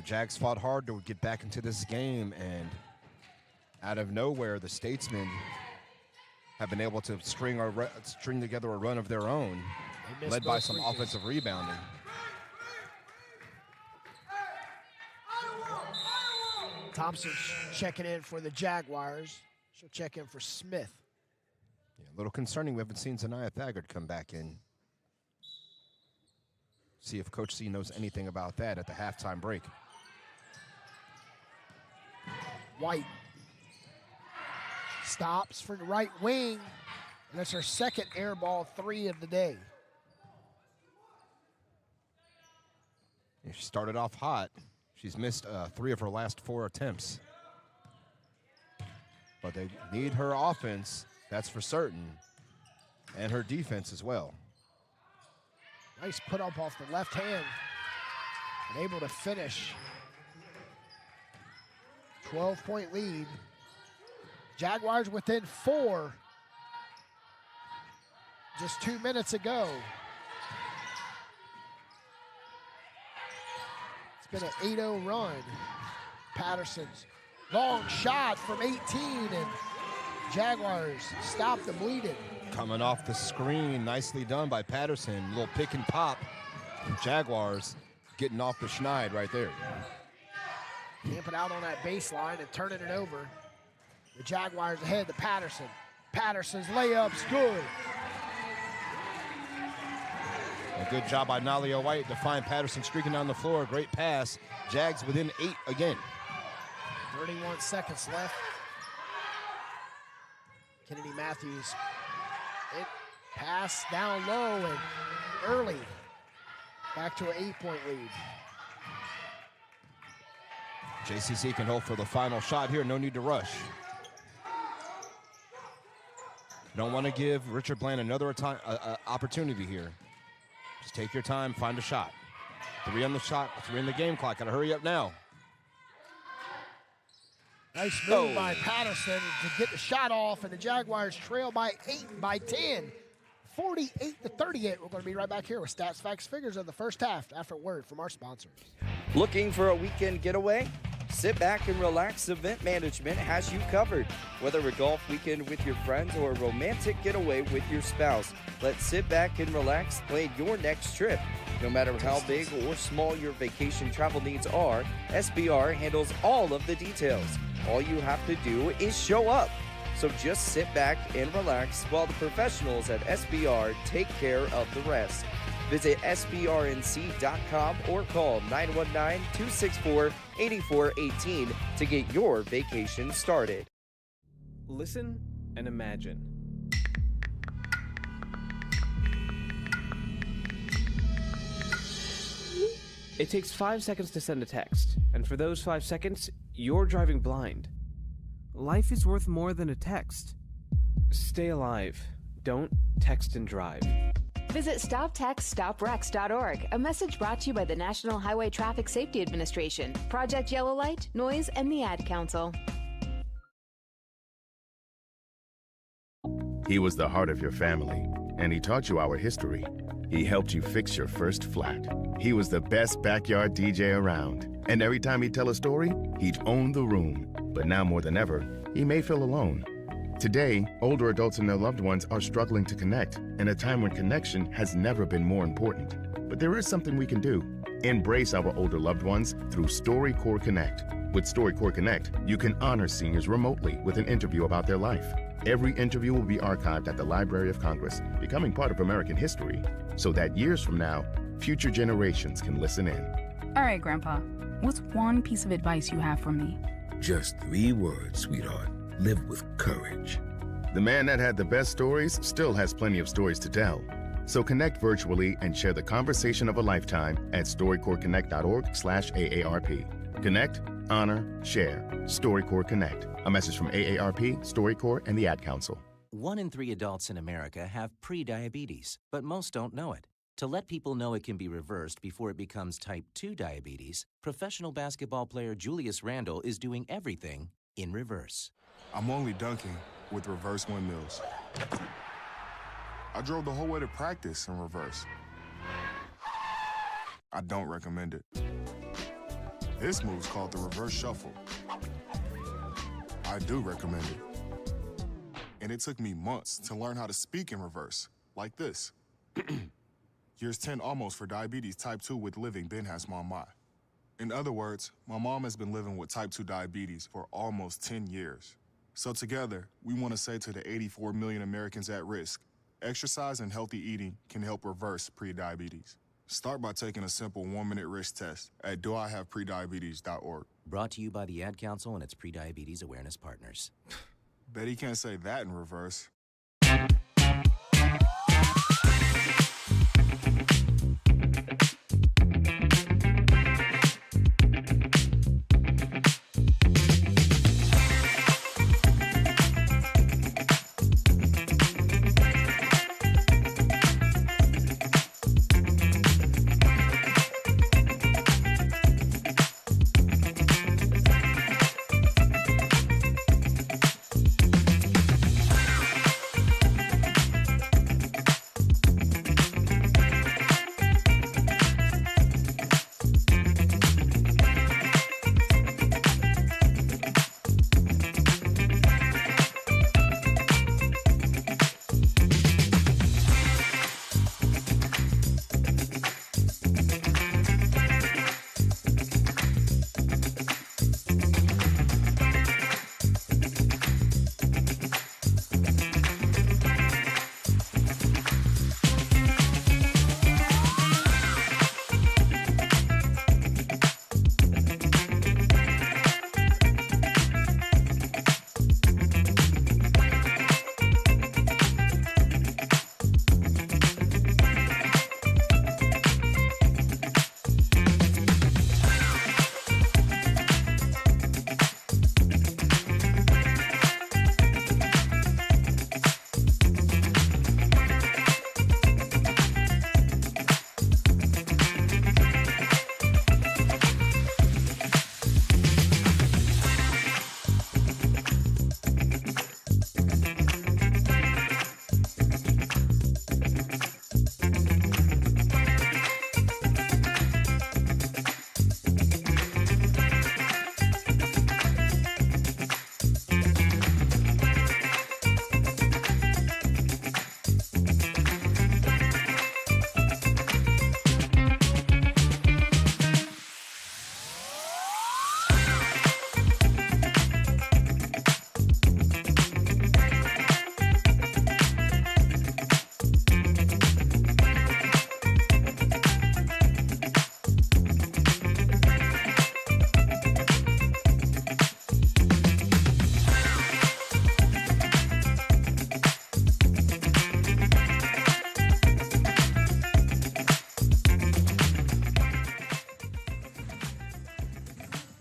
Jags fought hard to get back into this game, and out of nowhere, the Statesmen have been able to string together a run of their own, led by some offensive rebounding. Thompson checking in for the Jaguars. She'll check in for Smith. Yeah, a little concerning we haven't seen Zanaya Thagard come back in. See if Coach C knows anything about that at the halftime break. White stops for the right wing, and that's her second air ball 3 of the day. Yeah, she started off hot. She's missed 3 of her last 4 attempts. But they need her offense, that's for certain, and her defense as well. Nice put up off the left hand and able to finish. 12-point lead. Jaguars within 4 just 2 minutes ago. It's been an 8-0 run. Patterson's long shot from 18, and Jaguars stop the bleeding. Coming off the screen, nicely done by Patterson. Little pick and pop. Jaguars getting off the schneid right there. Camping out on that baseline and turning it over. The Jaguars ahead to Patterson. Patterson's layup's good. A good job by Nalia White to find Patterson streaking down the floor. Great pass. Jags within 8 again. 31 seconds left. Kennedy Matthews. It pass down low and early. Back to an 8-point lead. JCC can hope for the final shot here. No need to rush. Don't want to give Richard Bland another opportunity here. Just take your time, find a shot. 3 on the shot, 3 in the game clock. Gotta hurry up now. Nice move by Patterson to get the shot off, and the Jaguars trail by 10. 48-38. We're going to be right back here with stats, facts, figures of the first half after a word from our sponsors. Looking for a weekend getaway? Sit back and relax. Event Management has you covered. Whether a golf weekend with your friends or a romantic getaway with your spouse, let's sit back and relax, plan your next trip. No matter how big or small your vacation travel needs are, SBR handles all of the details. All you have to do is show up. So just sit back and relax while the professionals at SBR take care of the rest. Visit SBRNC.com or call 919-264-8418 to get your vacation started. Listen and imagine. It takes 5 seconds to send a text, and for those 5 seconds, you're driving blind. Life is worth more than a text. Stay alive. Don't text and drive. Visit StopTextStopWrecks.org, a message brought to you by the National Highway Traffic Safety Administration, Project Yellow Light, Noise, and the Ad Council. He was the heart of your family, and he taught you our history. He helped you fix your first flat. He was the best backyard DJ around. And every time he'd tell a story, he'd own the room. But now more than ever, he may feel alone. Today, older adults and their loved ones are struggling to connect, in a time when connection has never been more important. But there is something we can do. Embrace our older loved ones through StoryCorps Connect. With StoryCorps Connect, you can honor seniors remotely with an interview about their life. Every interview will be archived at the Library of Congress, becoming part of American history, so that years from now, future generations can listen in. All right, Grandpa, what's one piece of advice you have for me? Just 3 words, sweetheart. Live with courage. The man that had the best stories still has plenty of stories to tell. So connect virtually and share the conversation of a lifetime at StoryCorpsConnect.org/AARP. Connect, honor, share. StoryCorps Connect. A message from AARP, StoryCorps, and the Ad Council. 1 in 3 adults in America have pre-diabetes, but most don't know it. To let people know it can be reversed before it becomes type 2 diabetes, professional basketball player Julius Randle is doing everything in reverse. I'm only dunking with reverse windmills. I drove the whole way to practice in reverse. I don't recommend it. This move's called the reverse shuffle. I do recommend it. And it took me months to learn how to speak in reverse, like this. Years 10 almost for diabetes type 2 with living Ben has mama. In other words, my mom has been living with type 2 diabetes for almost 10 years. So together, we want to say to the 84 million Americans at risk, exercise and healthy eating can help reverse prediabetes. Start by taking a simple 1-minute risk test at doihaveprediabetes.org. Brought to you by the Ad Council and its pre-diabetes awareness partners. Bet he can't say that in reverse.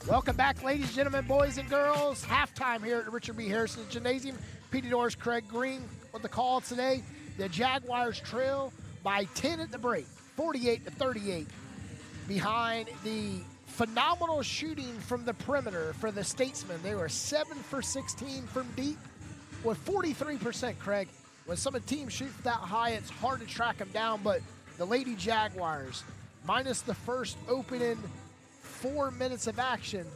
Welcome back, ladies and gentlemen, boys and girls. Halftime here at the Richard B. Harrison Gymnasium. Petey Norris, Craig Green with the call today. The Jaguars trail by 10 at the break, 48-38. Behind the phenomenal shooting from the perimeter for the Statesmen. They were 7 for 16 from deep with 43%, Craig. When some of the teams shoot that high, it's hard to track them down, but the Lady Jaguars, minus the first opening 4 minutes of action,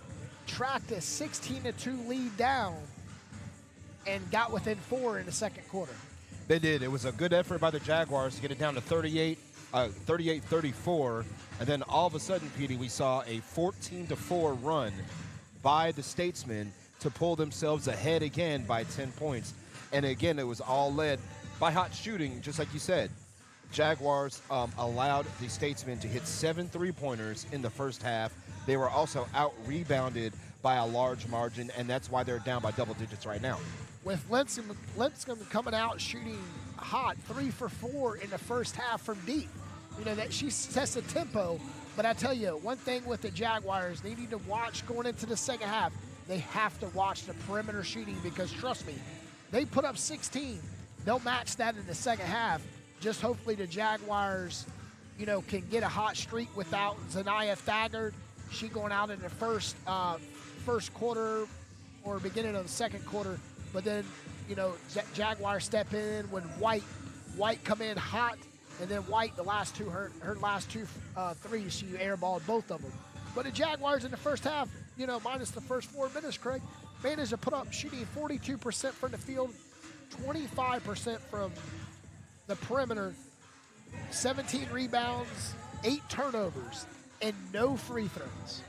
tracked a 16-2 lead down and got within 4 in the second quarter. They did. It was a good effort by the Jaguars to get it down to 38-34, and then all of a sudden, Petey, we saw a 14-4 run by the Statesmen to pull themselves ahead again by 10 points. And again, it was all led by hot shooting, just like you said. Jaguars allowed the Statesmen to hit 7 3-pointers in the first half. They were also out-rebounded by a large margin, and that's why they're down by double digits right now. With Linscomb coming out shooting hot, 3 for 4 in the first half from deep. You know, that she sets the tempo, but I tell you, one thing with the Jaguars, they need to watch going into the second half. They have to watch the perimeter shooting because, trust me, they put up 16. They'll match that in the second half. Just hopefully the Jaguars, you know, can get a hot streak without Zanaya Thagard. She going out in the first quarter or beginning of the second quarter. But then, you know, Jaguars step in when White come in hot, and then White, her last two threes, she airballed both of them. But the Jaguars in the first half, you know, minus the first 4 minutes, Craig, managed to put up shooting 42% from the field, 25% from the perimeter, 17 rebounds, 8 turnovers, and no free throws.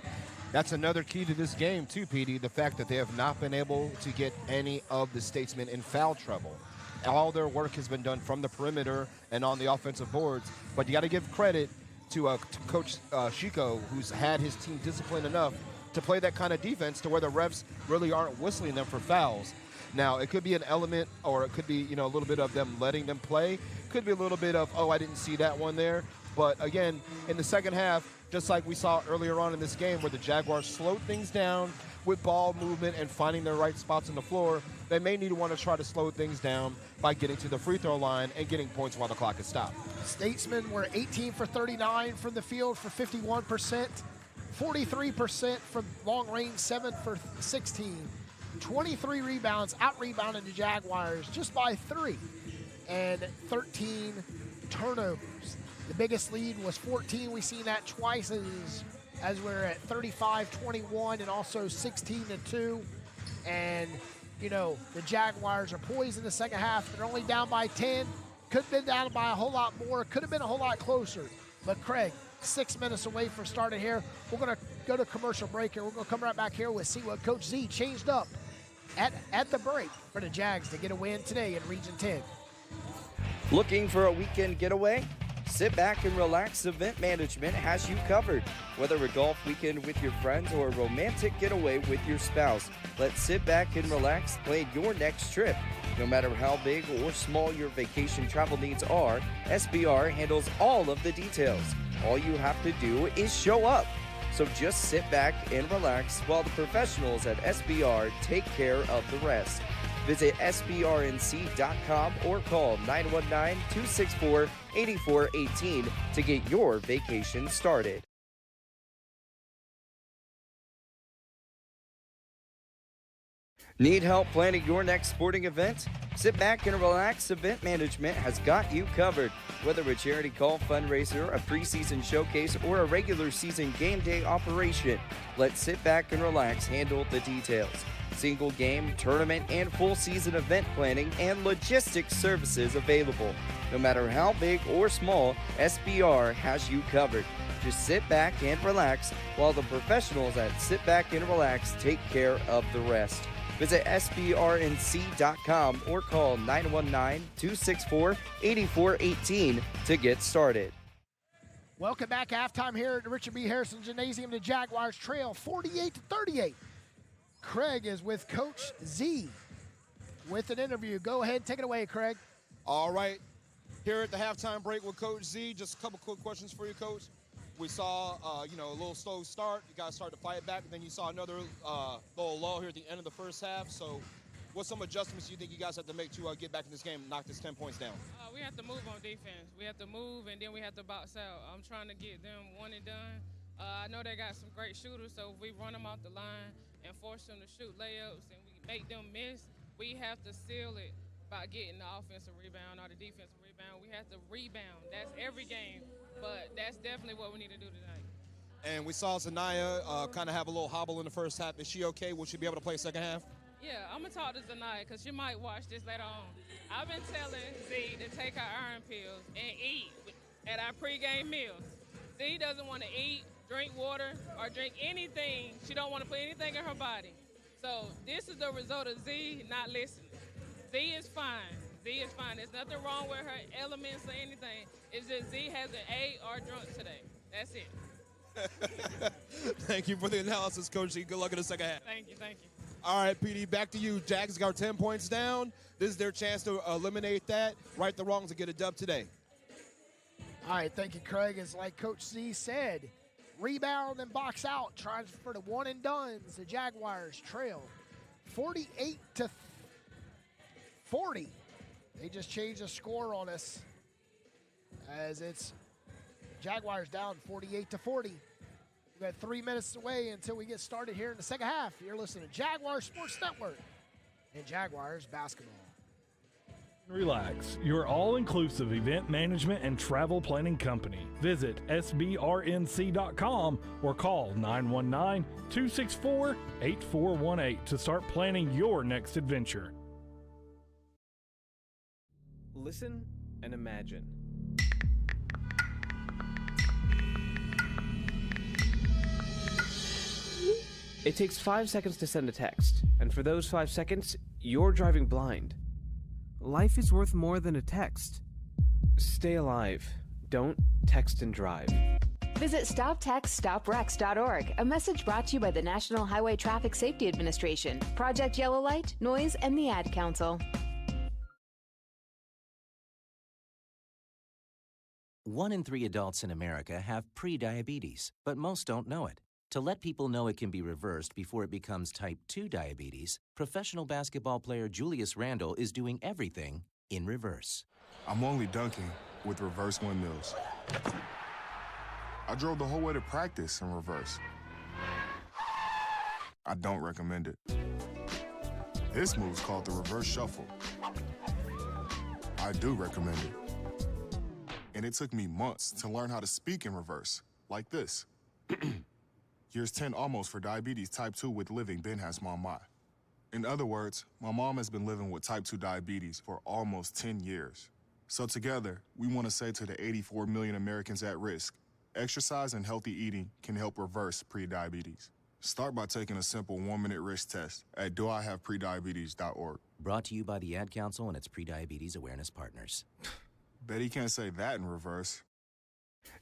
That's another key to this game, too, Petey, the fact that they have not been able to get any of the Statesmen in foul trouble. All their work has been done from the perimeter and on the offensive boards, but you got to give credit to Coach Chico, who's had his team disciplined enough to play that kind of defense to where the refs really aren't whistling them for fouls. Now, it could be an element, or it could be, you know, a little bit of them letting them play. Could be a little bit of, oh, I didn't see that one there. But again, in the second half, just like we saw earlier on in this game where the Jaguars slowed things down with ball movement and finding their right spots on the floor, they may need to want to try to slow things down by getting to the free throw line and getting points while the clock is stopped. Statesmen were 18 for 39 from the field for 51%, 43% from long range, 7 for 16, 23 rebounds, out-rebounded the Jaguars just by 3, and 13 turnovers. The biggest lead was 14. We've seen that twice as we're at 35-21 and also 16-2. And, you know, the Jaguars are poised in the second half. They're only down by 10. Could have been down by a whole lot more. Could have been a whole lot closer. But, Craig, 6 minutes away from starting here. We're going to go to commercial break here. We're going to come right back here with see what Coach Z changed up at the break for the Jags to get a win today in Region 10. Looking for a weekend getaway? Sit back and relax. Event Management has you covered. Whether a golf weekend with your friends or a romantic getaway with your spouse, let's sit back and relax, plan your next trip. No matter how big or small your vacation travel needs are, SBR handles all of the details. All you have to do is show up. So just sit back and relax while the professionals at SBR take care of the rest. Visit SBRNC.com or call 919-264-8418 to get your vacation started. Need help planning your next sporting event? Sit back and relax. Event Management has got you covered. Whether a charity golf fundraiser, a preseason showcase, or a regular season game day operation, let Sit Back and Relax handle the details. Single game, tournament, and full season event planning and logistics services available. No matter how big or small, SBR has you covered. Just sit back and relax while the professionals at Sit Back and Relax take care of the rest. Visit SBRNC.com or call 919-264-8418 to get started. Welcome back. Halftime here at the Richard B. Harrison Gymnasium. The Jaguars trail 48-38. Craig is with Coach Z with an interview. Go ahead, take it away, Craig. All right. Here at the halftime break with Coach Z, just a couple quick questions for you, Coach. We saw, a little slow start. You guys started to fight back, and then you saw another little lull here at the end of the first half. So what's some adjustments you think you guys have to make to get back in this game and knock this 10 points down? We have to move on defense. We have to move, and then we have to box out. I'm trying to get them one and done. I know they got some great shooters, so if we run them off the line and force them to shoot layups and we make them miss, we have to seal it by getting the offensive rebound or the defensive rebound. We have to rebound. That's every game, but that's definitely what we need to do tonight. And we saw Zanaya kind of have a little hobble in the first half. Is she okay? Will she be able to play second half? Yeah, I'm going to talk to Zanaya because she might watch this later on. I've been telling Z to take our iron pills and eat at our pregame meals. Z doesn't want to eat, drink water, or drink anything. She don't want to put anything in her body. So this is the result of Z not listening. Z is fine. Z is fine. There's nothing wrong with her elements or anything. It's just Z hasn't ate or drunk today. That's it. Thank you for the analysis, Coach Z. Good luck in the second half. Thank you. All right, PD, back to you. Jags got 10 points down. This is their chance to eliminate that, right the wrongs, and get a dub today. All right, thank you, Craig. It's like Coach Z said, rebound and box out, trying for the one and dones. The Jaguars trail 48-40. They just changed the score on us as it's Jaguars down 48-40. We've got 3 minutes away until we get started here in the second half. You're listening to Jaguars Sports Network and Jaguars basketball. Relax, your all-inclusive event management and travel planning company. Visit sbrnc.com or call 919-264-8418 to start planning your next adventure. Listen and imagine. It takes 5 seconds to send a text, and for those 5 seconds, you're driving blind. Life is worth more than a text. Stay alive. Don't text and drive. Visit StopTextStopWrecks.org, a message brought to you by the National Highway Traffic Safety Administration, Project Yellow Light, Noise, and the Ad Council. 1 in 3 adults in America have prediabetes, but most don't know it. To let people know it can be reversed before it becomes type 2 diabetes, professional basketball player Julius Randle is doing everything in reverse. I'm only dunking with reverse windmills. I drove the whole way to practice in reverse. I don't recommend it. This move's called the reverse shuffle. I do recommend it. And it took me months to learn how to speak in reverse, like this. Years 10 almost for diabetes type 2 with living Ben has mama. In other words, my mom has been living with type 2 diabetes for almost 10 years. So together, we want to say to the 84 million Americans at risk, exercise and healthy eating can help reverse prediabetes. Start by taking a simple 1-minute risk test at doihaveprediabetes.org. Brought to you by the Ad Council and its prediabetes awareness partners. Bet he can't say that in reverse.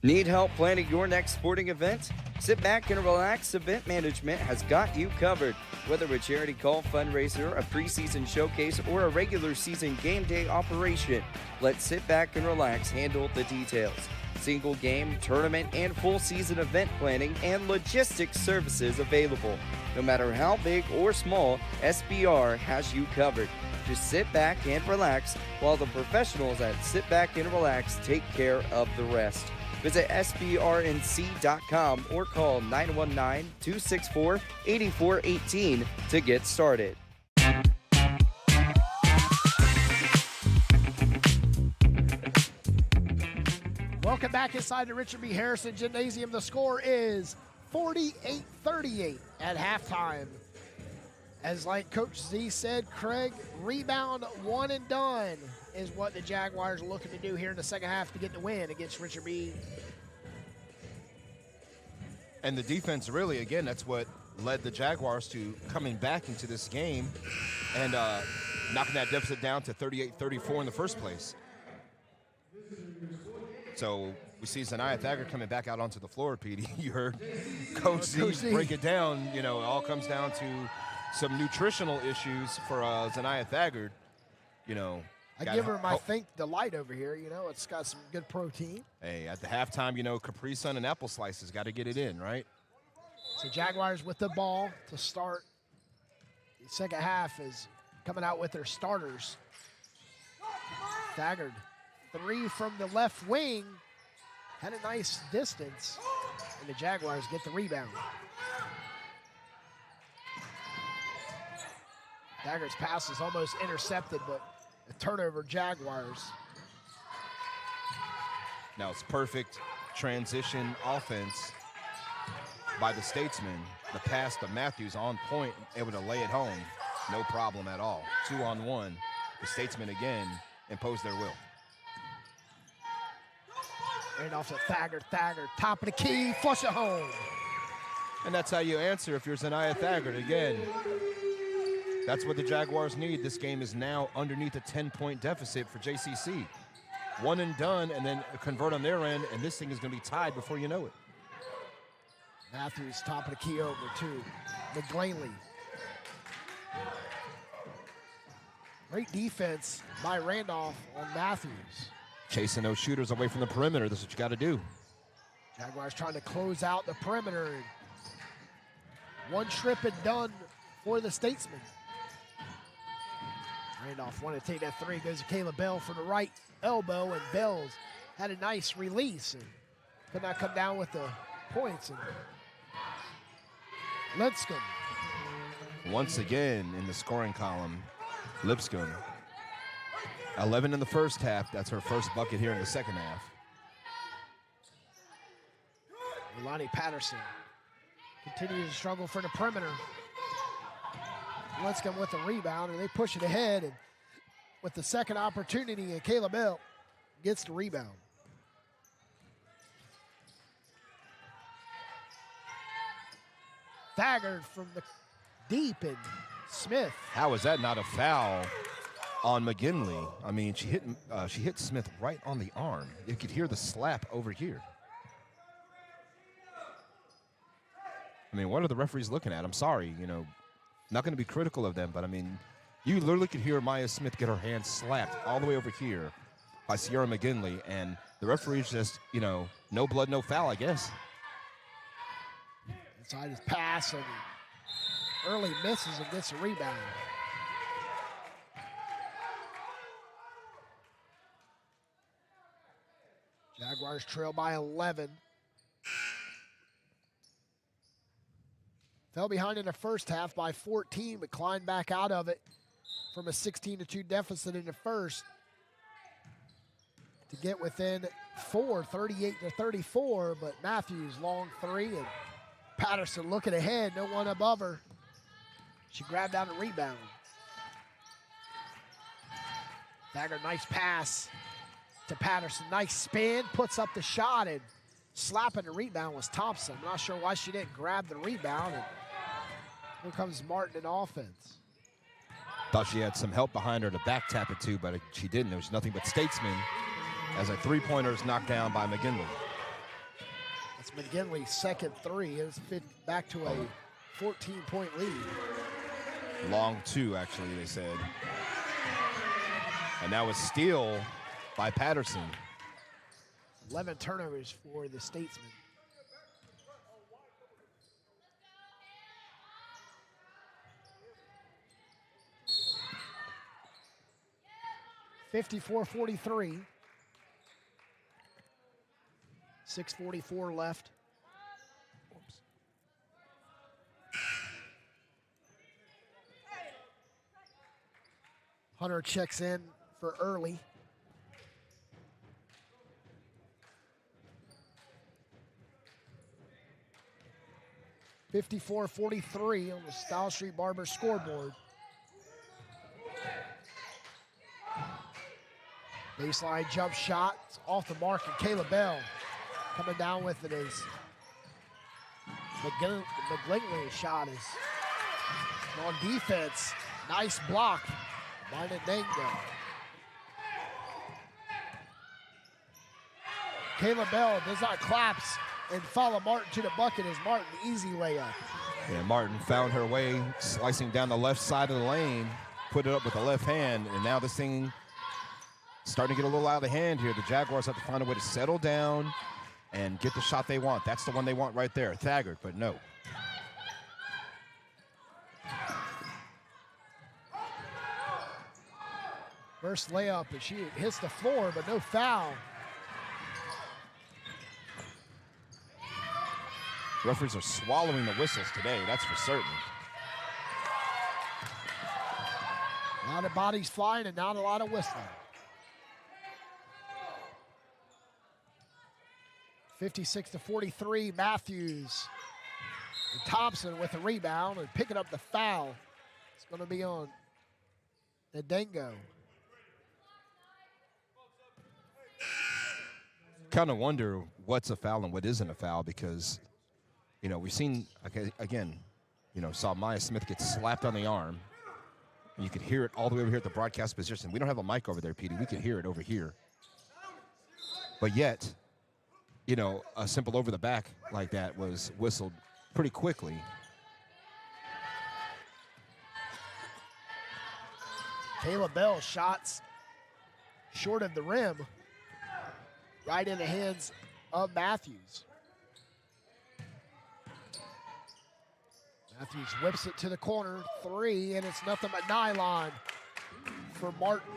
Need help planning your next sporting event? Sit back and relax. Event Management has got you covered. Whether a charity call, fundraiser, a preseason showcase, or a regular season game day operation, let Sit Back and Relax handle the details. Single game, tournament, and full season event planning and logistics services available. No matter how big or small, SBR has you covered. Just sit back and relax while the professionals at Sit Back and Relax take care of the rest. Visit sbrnc.com or call 919-264-8418 to get started. Welcome back inside the Richard B. Harrison Gymnasium. The score is 48-38 at halftime. As like Coach Z said, Craig, rebound one and done is what the Jaguars are looking to do here in the second half to get the win against Richard B. And the defense, really, again, that's what led the Jaguars to coming back into this game and knocking that deficit down to 38-34 in the first place. So we see Zanaya Thagard coming back out onto the floor, PD. You heard Coach Z break it down. You know, it all comes down to some nutritional issues for Zanaya Thagard. You know, I give her my Think Delight over here. You know, it's got some good protein. Hey, at the halftime, you know, Capri Sun and apple slices got to get it in, right? So Jaguars with the ball to start. The second half is coming out with their starters. Thagard, 3 from the left wing. Had a nice distance, and the Jaguars get the rebound. Thagard's pass is almost intercepted, but a turnover, Jaguars. Now it's perfect transition offense by the Statesmen. The pass to Matthews on point, able to lay it home. No problem at all. 2-on-1. The Statesmen again impose their will. Right off to Thagard, top of the key, flush it home. And that's how you answer if you're Zaniah Thagard again. That's what the Jaguars need. This game is now underneath a 10-point deficit for JCC. One and done, and then convert on their end, and this thing is going to be tied before you know it. Matthews, top of the key over to McGlaney. Great defense by Randolph on Matthews. Chasing those shooters away from the perimeter. That's what you got to do. Jaguars trying to close out the perimeter. One strip and done for the Statesmen. Randolph wanted to take that 3. Goes to Caleb Bell for the right elbow, and Bell's had a nice release and could not come down with the points. And Lipscomb. Once again in the scoring column, Lipscomb. 11 in the first half. That's her first bucket here in the second half. Lonnie Patterson continues to struggle for the perimeter. Lipscomb with the rebound, and they push it ahead. And with the second opportunity, and Caleb Bell gets the rebound. Thagard from the deep, and Smith. How is that not a foul on McGinley? I mean, she hit Smith right on the arm. You could hear the slap over here. I mean, what are the referees looking at? I'm sorry, you know, not going to be critical of them, but I mean, you literally could hear Maya Smith get her hand slapped all the way over here by Sierra McGinley, and the referees just, you know, no blood, no foul, I guess. Inside his pass, and early misses and gets a rebound. Jaguars trail by 11. Fell behind in the first half by 14, but climbed back out of it from a 16-2 deficit in the first to get within 4, 38-34. But Matthews, long 3, and Patterson looking ahead, no one above her. She grabbed out a rebound. Thagard, nice pass to Patterson. Nice spin, puts up the shot, and slapping the rebound was Thompson. I'm not sure why she didn't grab the rebound. And here comes Martin in offense. Thought she had some help behind her to back tap it too, but she didn't. There was nothing but Statesmen as a three-pointer is knocked down by McGinley. That's McGinley's second 3. It's fit back to a 14-point lead. Long 2, actually, they said. And now a steal by Patterson. 11 turnovers for the Statesmen. (54-43). 6:44 left. Oops. Hunter checks in for early. (54-43) on the Style Street Barber scoreboard. Baseline jump shot, it's off the mark, and Caleb Bell coming down with it is McGlingley's shot is on defense. Nice block by Nango. Caleb Bell does not collapse and follow Martin to the bucket as Martin, easy layup. Yeah, Martin found her way, slicing down the left side of the lane, put it up with the left hand, and now this thing starting to get a little out of hand here. The Jaguars have to find a way to settle down and get the shot they want. That's the one they want right there, Thagard, but no. First layup, and she hits the floor, but no foul. Referees are swallowing the whistles today, that's for certain. A lot of bodies flying and not a lot of whistling. 56-43, Matthews. And Thompson with the rebound and picking up the foul. It's going to be on Ndengo. Kind of wonder what's a foul and what isn't a foul because, you know, we've seen, again, you know, saw Maya Smith get slapped on the arm. And you could hear it all the way over here at the broadcast position. We don't have a mic over there, Petey. We could hear it over here. But yet, you know, a simple over the back like that was whistled pretty quickly. Kayla Bell shots short of the rim, right in the hands of Matthews. Matthews whips it to the corner, 3, and it's nothing but nylon for Martin.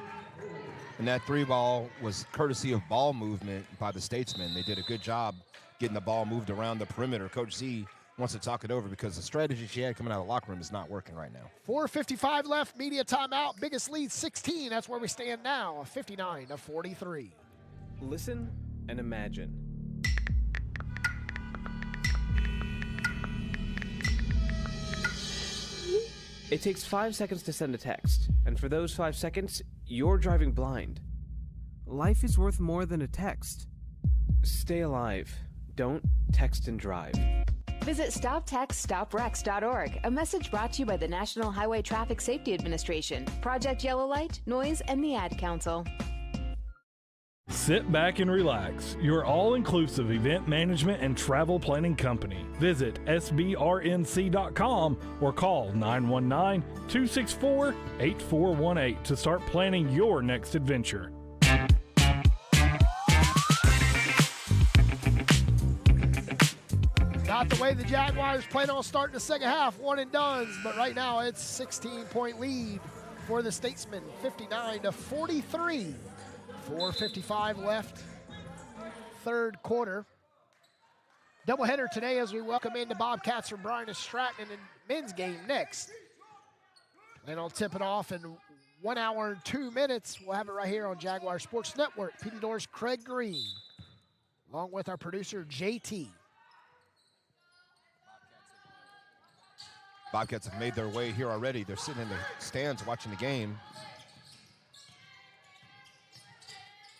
And that 3 ball was courtesy of ball movement by the Statesmen. They did a good job getting the ball moved around the perimeter. Coach Z wants to talk it over because the strategy she had coming out of the locker room is not working right now. 4:55 left, media timeout. Biggest lead, 16. That's where we stand now, 59-43. Listen and imagine. It takes 5 seconds to send a text, and for those 5 seconds, you're driving blind. Life is worth more than a text. Stay alive. Don't text and drive. Visit StopTextStopWrecks.org, a message brought to you by the National Highway Traffic Safety Administration, Project Yellow Light, Noise, and the Ad Council. Sit back and relax. Your all-inclusive event management and travel planning company. Visit sbrnc.com or call 919-264-8418 to start planning your next adventure. Not the way the Jaguars plan on starting the second half, one and dones, but right now it's 16-point lead for the Statesmen, 59-43. 4:55 left, third quarter. Doubleheader today as we welcome in the Bobcats from Bryan and Stratton in the men's game next. And I'll tip it off in 1 hour and 2 minutes. We'll have it right here on Jaguar Sports Network. Petey Doors, Craig Green, along with our producer, JT. Bobcats have made their way here already. They're sitting in the stands watching the game.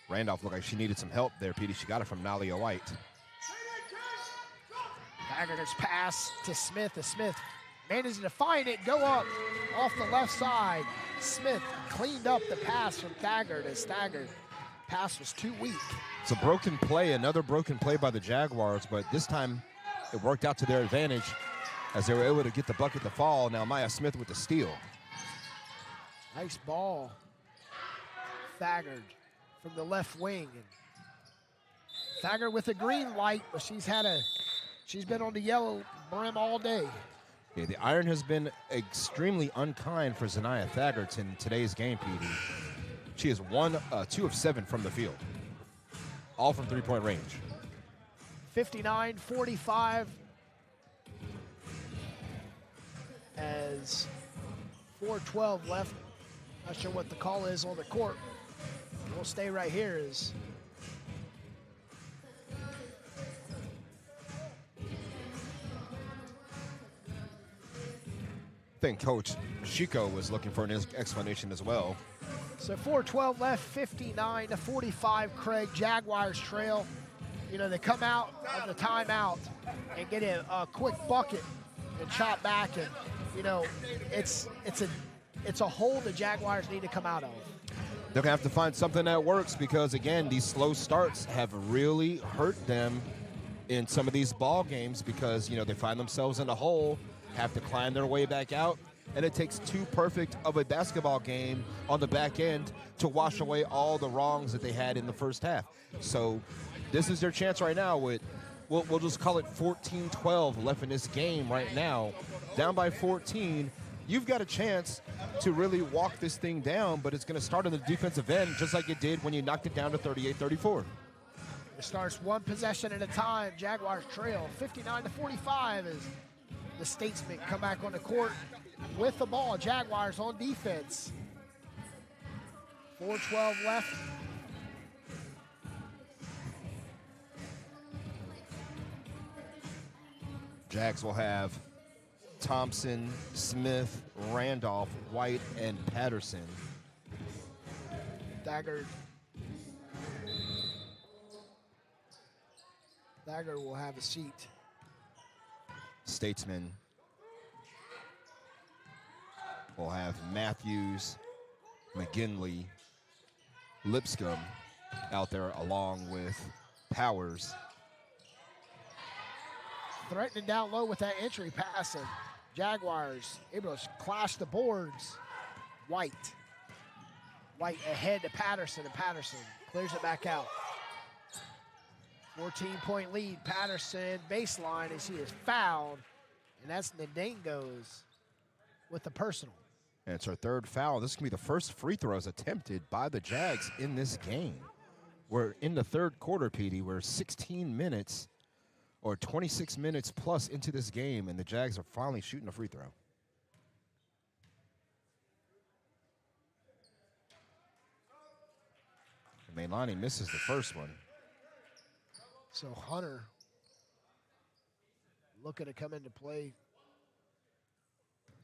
Randolph looked like she needed some help there, Petey. She got it from Nalia White. Thagard's pass to Smith. As Smith manages to find it, go up off the left side. Smith cleaned up the pass from Thagard as Thagard pass was too weak. It's a broken play, another broken play by the Jaguars, but this time it worked out to their advantage as they were able to get the bucket to fall. Now Maya Smith with the steal. Nice ball. Thagard from the left wing. And Thagard with a green light, but she's been on the yellow brim all day. Yeah, the iron has been extremely unkind for Zanaya Thagard in today's game, PD. She is 2 of 7 from the field, all from three-point range. 59-45 as 4:12 left. Not sure what the call is on the court. We'll stay right here as I think Coach Chico was looking for an explanation as well. So 4:12 left, 59-45, Craig. Jaguars trail. You know, they come out of the timeout and get a quick bucket and chop back, and you know, it's a hole the Jaguars need to come out of. They're gonna have to find something that works because again, these slow starts have really hurt them in some of these ball games because, you know, they find themselves in a hole, have to climb their way back out, and it takes too perfect of a basketball game on the back end to wash away all the wrongs that they had in the first half. So this is their chance right now with, we'll just call it 14-12 left in this game right now. Down by 14, you've got a chance to really walk this thing down, but it's going to start on the defensive end just like it did when you knocked it down to 38-34. It starts one possession at a time. Jaguars trail 59-45 as the Statesmen come back on the court with the ball. Jaguars on defense. 4:12 left. Jags will have Thompson, Smith, Randolph, White, and Patterson. Dagger will have a seat. Statesmen will have Matthews, McGinley, Lipscomb out there along with Powers. Threatening down low with that entry pass, and Jaguars able to clash the boards. White ahead to Patterson, and Patterson clears it back out. 14-point lead. Patterson baseline as he is fouled, and that's Ndangos with the personal. And it's our third foul. This can be the first free throws attempted by the Jags in this game. We're in the third quarter, Petey. We're 16 minutes or 26 minutes plus into this game, and the Jags are finally shooting a free throw. Mailani misses the first one. So Hunter looking to come into play.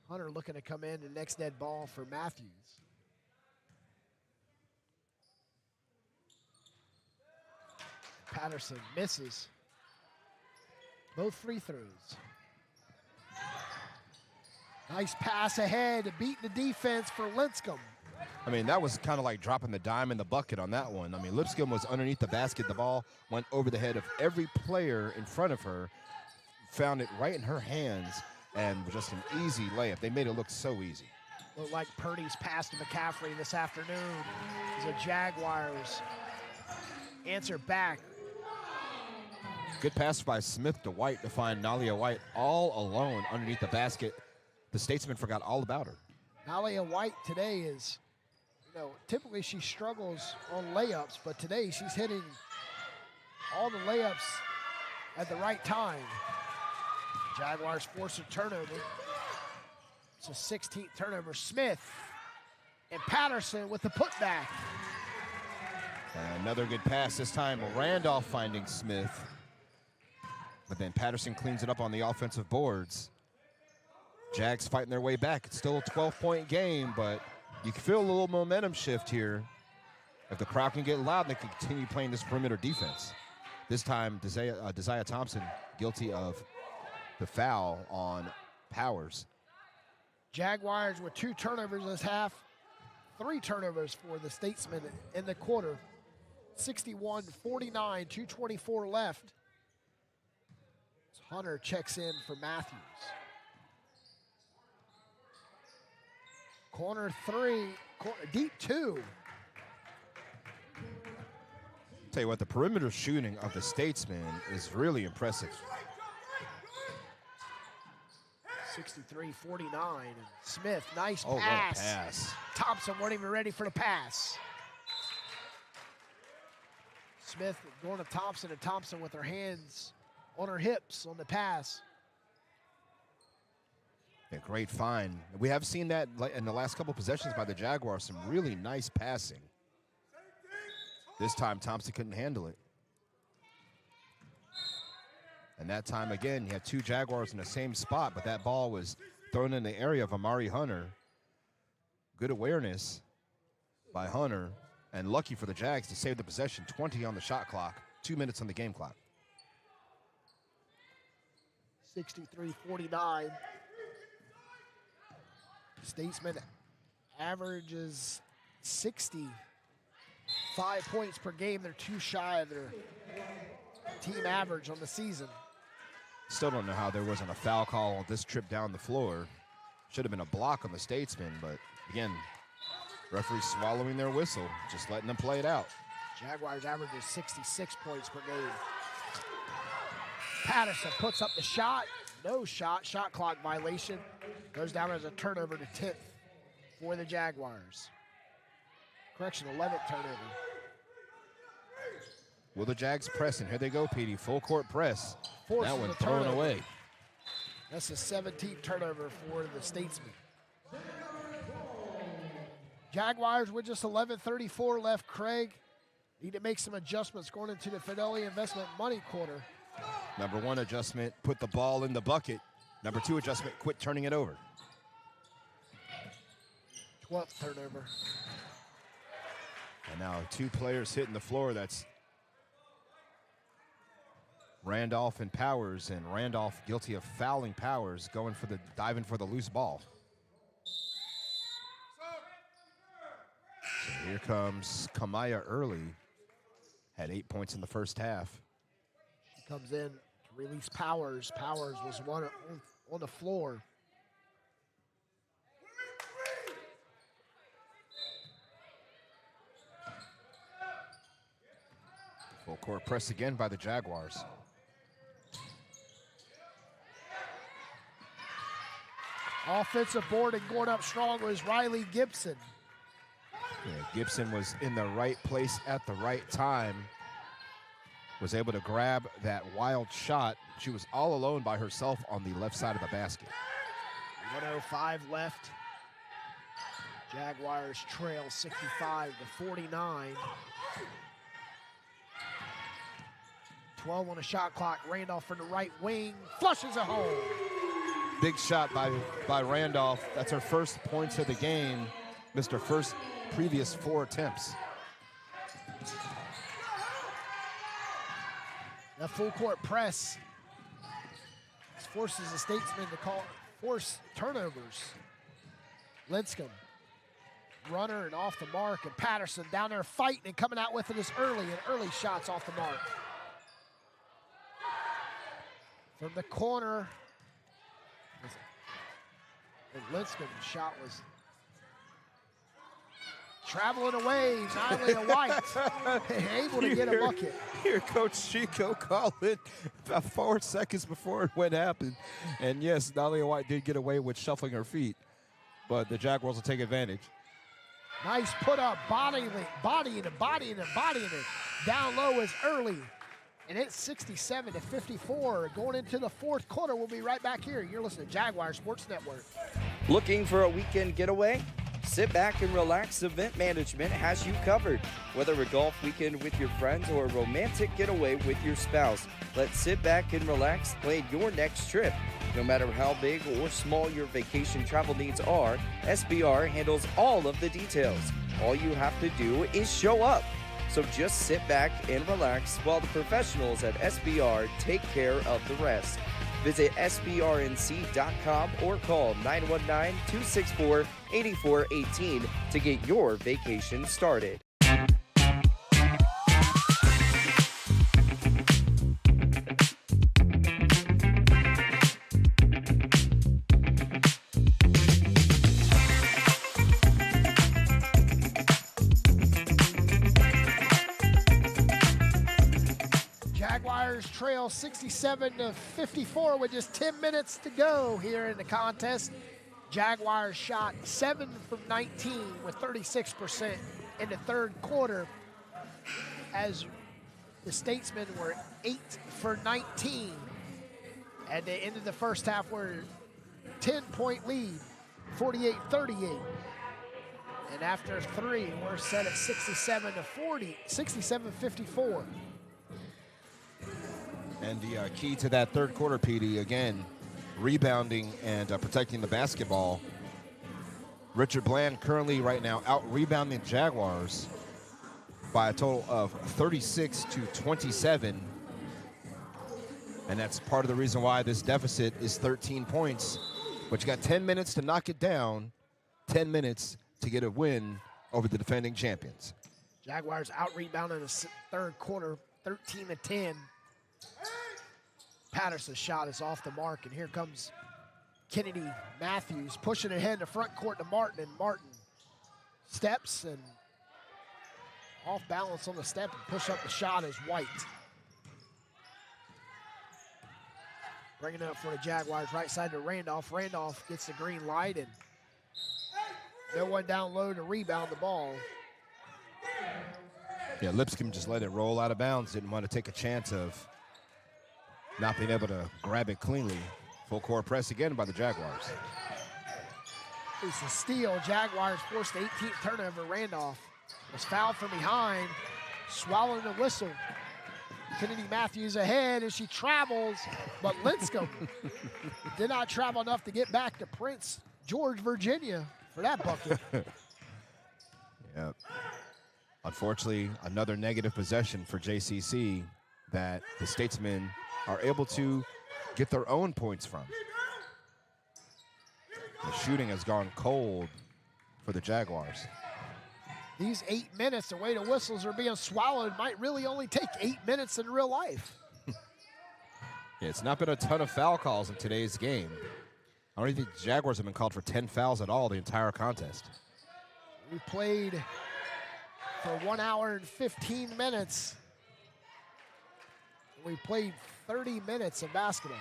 Hunter looking to come in, the next dead ball for Matthews. Patterson misses both free throws. Nice pass ahead to beat the defense for Lipscomb. I mean, that was kind of like dropping the dime in the bucket on that one. I mean, Lipscomb was underneath the basket. The ball went over the head of every player in front of her, found it right in her hands, and just an easy layup. They made it look so easy. Looked like Purdy's pass to McCaffrey this afternoon. The Jaguars answer back. Good pass by Smith to White to find Nalia White all alone underneath the basket. The Statesman forgot all about her. Nalia White today is, typically she struggles on layups, but today she's hitting all the layups at the right time. Jaguars force a turnover. It's a 16th turnover. Smith and Patterson with the putback. And another good pass, this time Randolph finding Smith. But then Patterson cleans it up on the offensive boards. Jags fighting their way back. It's still a 12-point game, but you can feel a little momentum shift here. If the crowd can get loud, they can continue playing this perimeter defense. This time, Desire Thompson guilty of the foul on Powers. Jaguars with 2 turnovers this half. 3 turnovers for the Statesmen in the quarter. 61-49, 2:24 left. Hunter checks in for Matthews. Corner 3, deep 2. Tell you what, the perimeter shooting of the Statesmen is really impressive. 63-49. Smith, nice pass. What a pass. Thompson weren't even ready for the pass. Smith going to Thompson, and Thompson with her hands on her hips on the pass. A great find. We have seen that in the last couple possessions by the Jaguars, some really nice passing. This time, Thompson couldn't handle it. And that time, again, you had 2 Jaguars in the same spot, but that ball was thrown in the area of Amari Hunter. Good awareness by Hunter, and lucky for the Jags to save the possession. 20 on the shot clock, 2 minutes on the game clock. 63-49. Statesman averages 65 points per game. They're too shy of their team average on the season. Still don't know how there wasn't a foul call on this trip down the floor. Should have been a block on the Statesmen, but again, referees swallowing their whistle, just letting them play it out. Jaguars averages 66 points per game. Patterson puts up the shot. No shot. Shot clock violation. Goes down as a turnover to 10th for the Jaguars. Correction, 11th turnover. Will the Jags press? And here they go, Petey. Full court press. Forces That one the thrown turnover. away. That's the 17th turnover for the Statesmen. Jaguars with just 11:34 left. Craig need to make some adjustments going into the Fidelity Investment Money Quarter. Number one adjustment, put the ball in the bucket. Number two adjustment, quit turning it over. 12th turnover. And now two players hitting the floor. That's Randolph and Powers, and Randolph guilty of fouling Powers, diving for the loose ball. So here comes Kamaya early. Had 8 points in the first half. She comes in to release Powers. Powers was one on the floor. Full court press again by the Jaguars. Offensive board and going up strong was Riley Gibson. Yeah, Gibson was in the right place at the right time. Was able to grab that wild shot. She was all alone by herself on the left side of the basket. 1:05 left. Jaguars trail 65-49. 12 on the shot clock. Randolph from the right wing. Flushes it home. Big shot by Randolph. That's her first points of the game. Missed her previous 4 attempts. That full court press forces the Statesmen to force turnovers. Linscomb, runner and off the mark, and Patterson down there fighting and coming out with it as early shots off the mark. From the corner, and Linscomb's shot was traveling away. Nylia White able to get a bucket. Here Coach Chico called it about 4 seconds before it went happen. And yes, Nylia White did get away with shuffling her feet, but the Jaguars will take advantage. Nice put up, bodying it. Down low is early. And it's 67-54 going into the fourth quarter. We'll be right back here. You're listening to Jaguar Sports Network. Looking for a weekend getaway? Sit back and relax. Event Management has you covered. Whether a golf weekend with your friends or a romantic getaway with your spouse, let's sit back and relax, plan your next trip. No matter how big or small your vacation travel needs are, SBR handles all of the details. All you have to do is show up. So just sit back and relax while the professionals at SBR take care of the rest. Visit SBRNC.com or call 919-264-8418 to get your vacation started. Jaguars trail 67-54 with just 10 minutes to go here in the contest. Jaguars shot 7 from 19 with 36% in the third quarter, as the Statesmen were 8 for 19. At the end of the first half, we're 10-point lead, 48-38. And after 3, we're set at 67-54. And the key to that third quarter, PD, again, rebounding and protecting the basketball. Richard Bland currently right now out-rebounding Jaguars by a total of 36-27. And that's part of the reason why this deficit is 13 points. But you got 10 minutes to knock it down, 10 minutes to get a win over the defending champions. Jaguars out-rebounded the third quarter, 13-10. Patterson's shot is off the mark, and here comes Kennedy Matthews pushing it ahead in the front court to Martin, and Martin steps and off balance on the step and push up the shot is White. Bringing it up for the Jaguars, right side to Randolph. Randolph gets the green light, and no one down low to rebound the ball. Yeah, Lipscomb just let it roll out of bounds. Didn't want to take a chance of not being able to grab it cleanly. Full court press again by the Jaguars. It's a steal. Jaguars forced the 18th turnover. Randolph was fouled from behind, swallowing the whistle. Kennedy Matthews ahead as she travels, but Linscomb did not travel enough to get back to Prince George, Virginia for that bucket. Yep. Unfortunately, another negative possession for JCC that the Statesmen are able to get their own points from. The shooting has gone cold for the Jaguars. These 8 minutes, the way the whistles are being swallowed, might really only take 8 minutes in real life. Yeah, it's not been a ton of foul calls in today's game. I don't even think the Jaguars have been called for 10 fouls at all the entire contest. We played for 1 hour and 15 minutes. We played 30 minutes of basketball.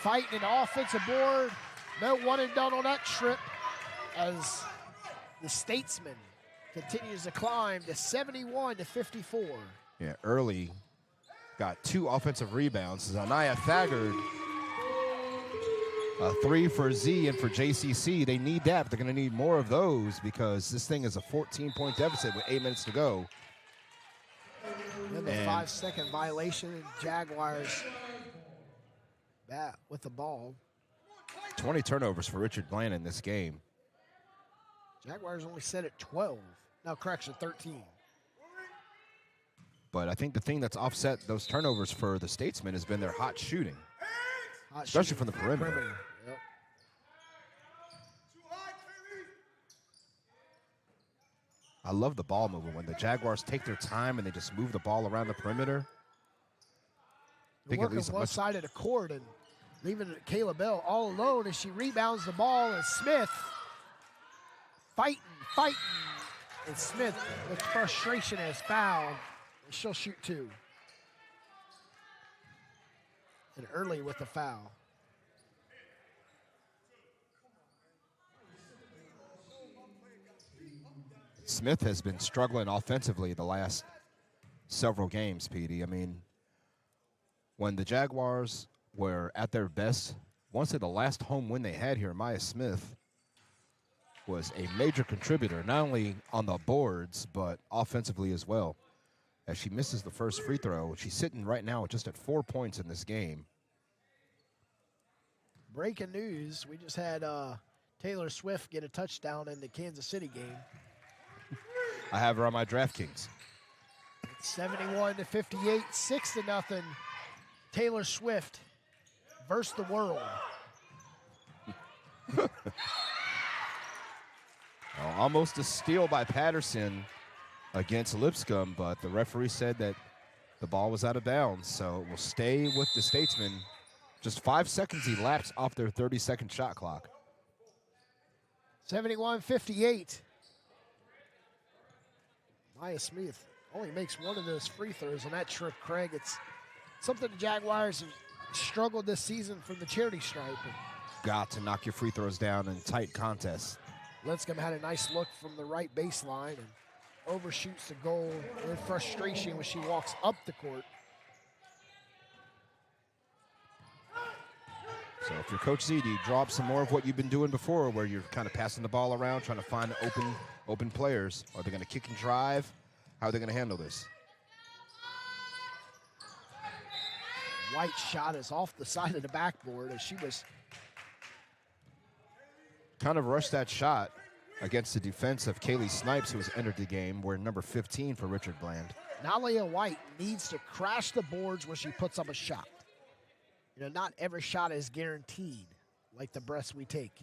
Fighting an offensive board. No one and done on that trip as the Statesman continues to climb to 71-54. Yeah, early got 2 offensive rebounds. Anaya Thagard, a 3 for Z and for JCC. They need that, but they're going to need more of those because this thing is a 14-point deficit with 8 minutes to go. And the 5-second violation, and Jaguars back with the ball. 20 turnovers for Richard Bland in this game. Jaguars only set at 12. No, correction, 13. But I think the thing that's offset those turnovers for the Statesmen has been their hot shooting. Especially from the perimeter. Yep. I love the ball movement when the Jaguars take their time and they just move the ball around the perimeter. They're working one side of the court and leaving Kayla Bell all alone as she rebounds the ball, and Smith fighting. And Smith, with frustration, has fouled. And she'll shoot 2. And early with the foul. Smith has been struggling offensively the last several games, Petey. I mean, when the Jaguars were at their best, I want to say the last home win they had here, Maya Smith was a major contributor, not only on the boards, but offensively as well. As she misses the first free throw, she's sitting right now just at 4 points in this game. Breaking news, we just had Taylor Swift get a touchdown in the Kansas City game. I have her on my DraftKings. 71-58, 6-0. Taylor Swift versus the world. Almost a steal by Patterson against Lipscomb, but the referee said that the ball was out of bounds, so it will stay with the Statesmen. Just 5 seconds elapsed off their 30-second shot clock. 71-58. Maya Smith only makes one of those free throws on that trip, Craig. It's something the Jaguars have struggled this season from the charity stripe. Got to knock your free throws down in tight contests. Linscomb had a nice look from the right baseline and overshoots the goal in frustration when she walks up the court. So if you're Coach Z, do you drop some more of what you've been doing before where you're kind of passing the ball around, trying to find open players? Are they going to kick and drive? How are they going to handle this? White's shot is off the side of the backboard as she was kind of rushed that shot against the defense of Kaylee Snipes, who has entered the game, wearing number 15 for Richard Bland. Nalia White needs to crash the boards when she puts up a shot. You know, not every shot is guaranteed, like the breaths we take.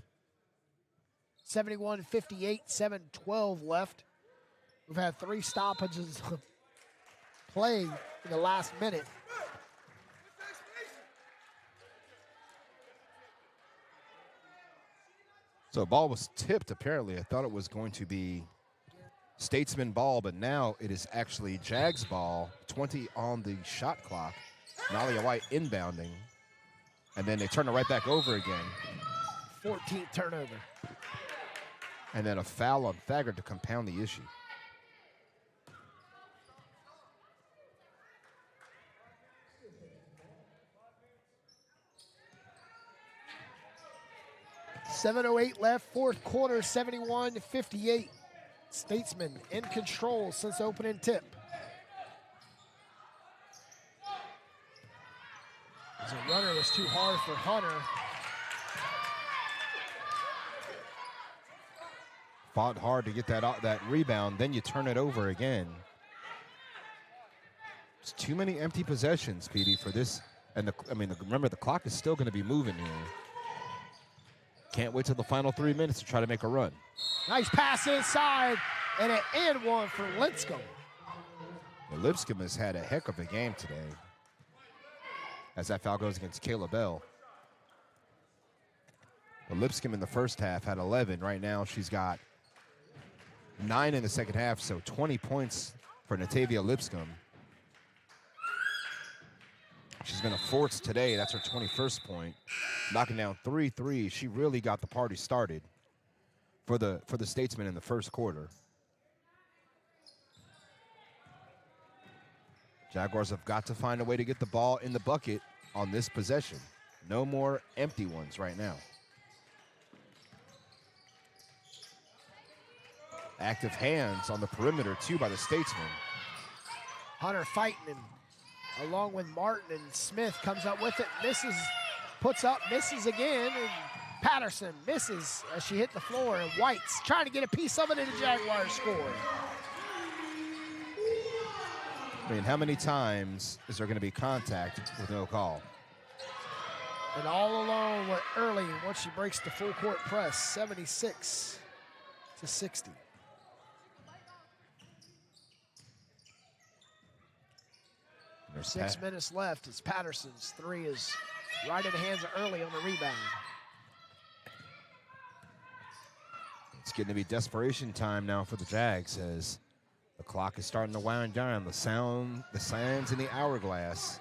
71-58, 7:12 left. We've had 3 stoppages of play in the last minute. So the ball was tipped, apparently. I thought it was going to be Statesman ball, but now it is actually Jags ball, 20 on the shot clock. Nalia White inbounding. And then they turn it right back over again. 14th turnover. And then a foul on Thagard to compound the issue. .708 left, fourth quarter, 71-58. Statesmen in control since opening tip. The runner was too hard for Hunter. Fought hard to get that rebound, then you turn it over again. It's too many empty possessions, Petey, for this. And remember, the clock is still going to be moving here. Can't wait till the final 3 minutes to try to make a run. Nice pass inside, and an and one for Lipscomb. Well, Lipscomb has had a heck of a game today, as that foul goes against Kayla Bell. Well, Lipscomb in the first half had 11. Right now she's got 9 in the second half, so 20 points for Natavia Lipscomb. She's been a force today. That's her 21st point. Knocking down 3 threes. She really got the party started for the Statesmen in the first quarter. Jaguars have got to find a way to get the ball in the bucket on this possession. No more empty ones right now. Active hands on the perimeter, too, by the Statesmen. Hunter fighting him, along with Martin, and Smith comes up with it, misses, puts up, misses again, and Patterson misses as she hit the floor, and White's trying to get a piece of it, and the Jaguars score. I mean, how many times is there going to be contact with no call? And all alone with early once she breaks the full court press, 76-60. 6 minutes left. It's Patterson's three is right in the hands of Early on the rebound. It's getting to be desperation time now for the Jags as the clock is starting to wind down. The sands in the hourglass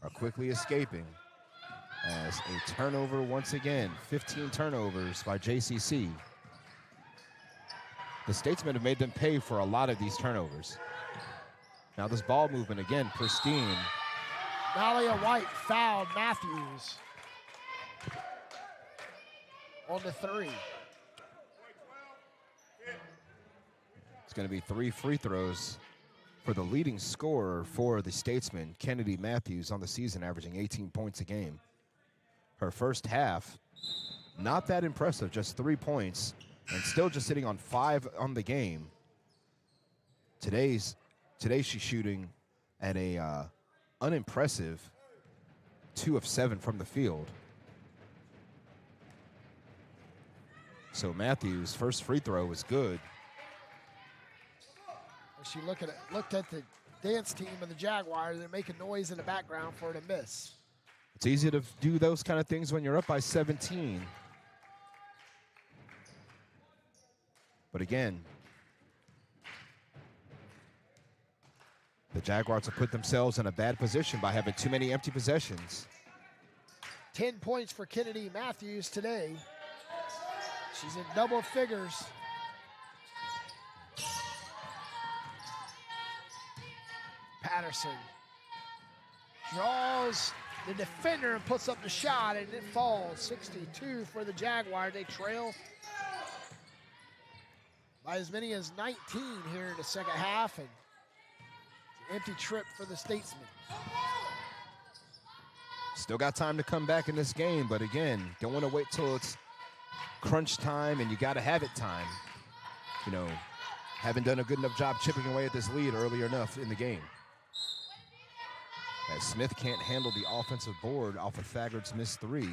are quickly escaping as a turnover once again. 15 turnovers by JCC. The Statesmen have made them pay for a lot of these turnovers. Now this ball movement again, pristine. Nalia White fouled Matthews on the three. It's going to be 3 free throws for the leading scorer for the Statesmen, Kennedy Matthews, on the season, averaging 18 points a game. Her first half, not that impressive, just 3 points, and still just sitting on 5 on the game. Today she's shooting at a unimpressive 2 of 7 from the field. So Matthews' first free throw was good. She looked at the dance team of the Jaguars. They're making noise in the background for her to miss. It's easy to do those kind of things when you're up by 17. But again, the Jaguars have put themselves in a bad position by having too many empty possessions. 10 points for Kennedy Matthews today. She's in double figures. Patterson draws the defender and puts up the shot, and it falls. 62 for the Jaguars. They trail by as many as 19 here in the second half, and it's an empty trip for the Statesmen. Still got time to come back in this game, but again, don't want to wait till it's crunch time and you got to have it time. You know, haven't done a good enough job chipping away at this lead earlier enough in the game. As Smith can't handle the offensive board off of Thagard's missed 3.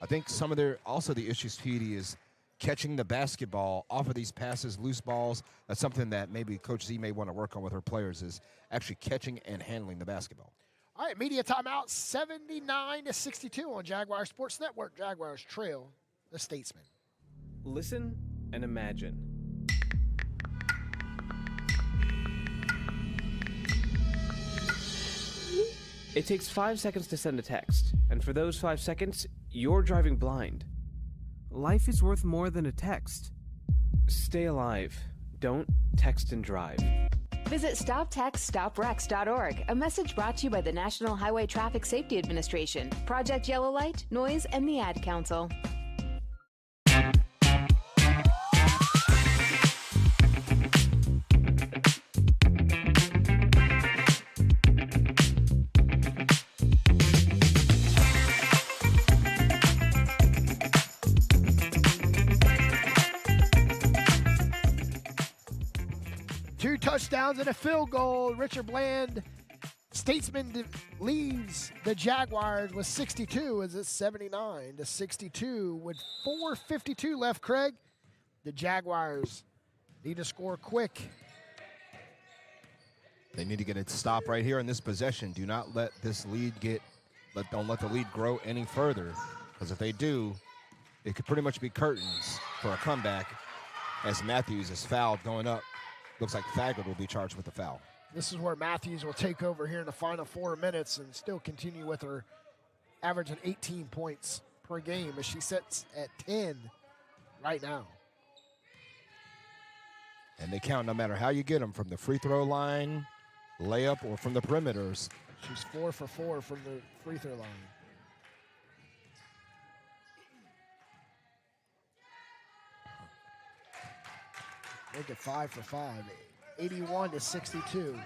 I think some of the issues, Petey, is catching the basketball off of these passes, loose balls. That's something that maybe Coach Z may want to work on with her players, is actually catching and handling the basketball. All right, media timeout, 79-62 on Jaguar Sports Network. Jaguars trail the Statesmen. Listen and imagine. It takes 5 seconds to send a text, and for those 5 seconds, you're driving blind. Life is worth more than a text. Stay alive. Don't text and drive. Visit StopTextStopWrecks.org, a message brought to you by the National Highway Traffic Safety Administration, Project Yellow Light, Noise, and the Ad Council. Two touchdowns and a field goal. Richard Bland, Statesman leaves the Jaguars with 62 as it's 79-62 with 4:52 left, Craig. The Jaguars need to score quick. They need to get a stop right here in this possession. Do not let this lead don't let the lead grow any further, because if they do, it could pretty much be curtains for a comeback as Matthews is fouled going up. Looks like Thagard will be charged with the foul. This is where Matthews will take over here in the final 4 minutes and still continue with her averaging 18 points per game as she sits at 10 right now. And they count no matter how you get them, from the free throw line, layup, or from the perimeters. She's 4 for 4 from the free throw line. Make it 5 for 5, 81-62.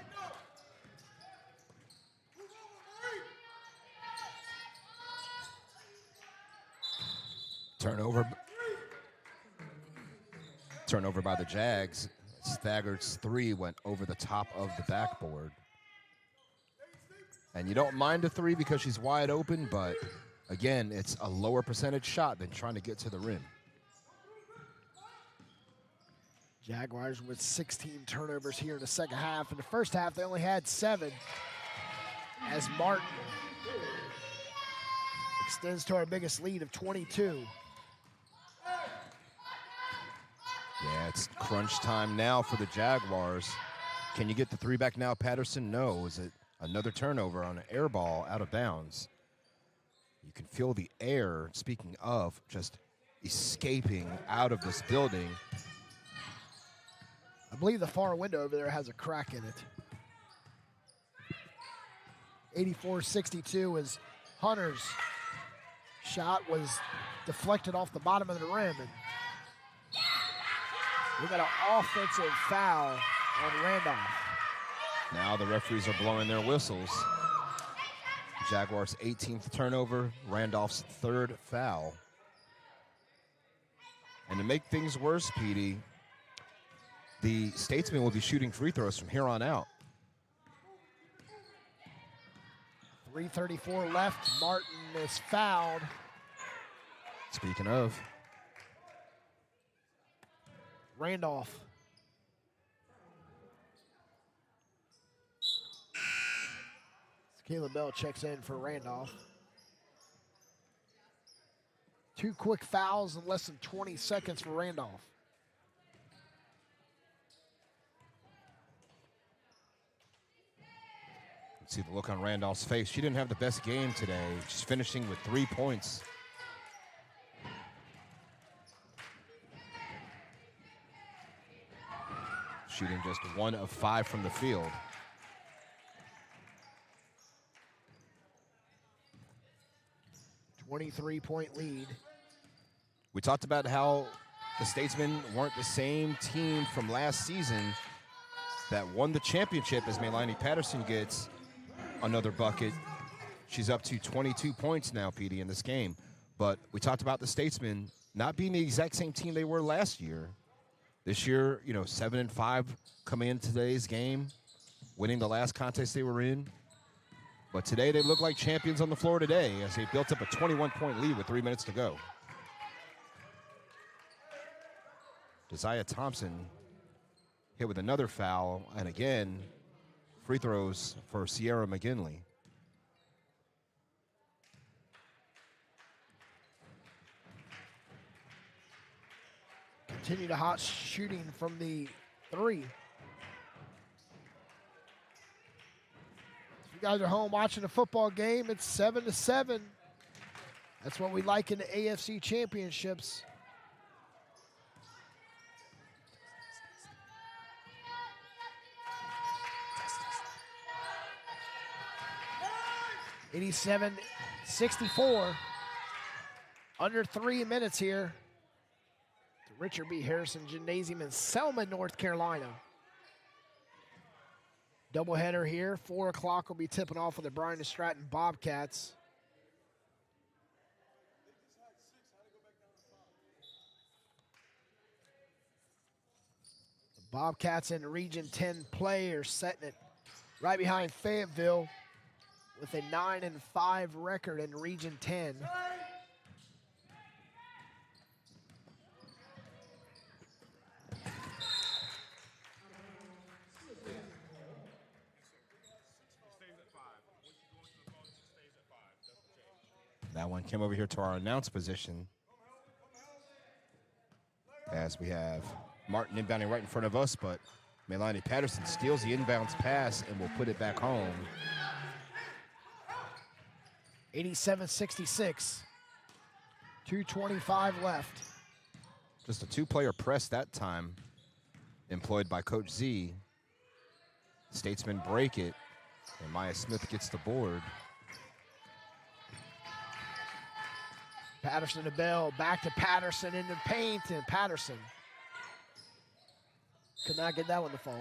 Turnover by the Jags. Thagard's three went over the top of the backboard. And you don't mind a three because she's wide open, but again, it's a lower percentage shot than trying to get to the rim. Jaguars with 16 turnovers here in the second half. In the first half, they only had 7 as Martin extends to our biggest lead of 22. Yeah, it's crunch time now for the Jaguars. Can you get the three back now, Patterson? No. Is it another turnover on an air ball out of bounds? You can feel the air, speaking of, just escaping out of this building. I believe the far window over there has a crack in it. 84-62 as Hunter's shot was deflected off the bottom of the rim. And we got an offensive foul on Randolph. Now the referees are blowing their whistles. Jaguars' 18th turnover, Randolph's 3rd foul. And to make things worse, Petey, the Statesmen will be shooting free throws from here on out. 3:34 left. Martin is fouled. Speaking of, Randolph. Caleb Bell checks in for Randolph. 2 quick fouls in less than 20 seconds for Randolph. See the look on Randolph's face. She didn't have the best game today. She's finishing with 3 points. Shooting just 1 of 5 from the field. A 23-point lead. We talked about how the Statesmen weren't the same team from last season that won the championship as Melanie Patterson gets another bucket. She's up to 22 points now, Petey, in this game. But we talked about the Statesmen not being the exact same team they were last year. This year, 7-5 coming into today's game, winning the last contest they were in. But today they look like champions on the floor today as they built up a 21-point lead with 3 minutes to go. Desire Thompson hit with another foul, and again, free throws for Sierra McGinley. Continue the hot shooting from the 3. If you guys are home watching a football game, it's 7-7. That's what we like in the AFC championships. (87-64). Under 3 minutes here. The Richard B. Harrison Gymnasium in Selma, North Carolina. Doubleheader here. 4 o'clock will be tipping off with the Bryan and Stratton Bobcats. The Bobcats in Region 10 play are setting it right behind Fayetteville with a 9-5 record in Region 10. That one came over here to our announce position as we have Martin inbounding right in front of us, but Melanie Patterson steals the inbounds pass and will put it back home. 87-66. 2:25 left. Just a 2-player press that time, employed by Coach Z. Statesmen break it, and Maya Smith gets the board. Patterson to Bell, back to Patterson in the paint, and Patterson could not get that one to fall.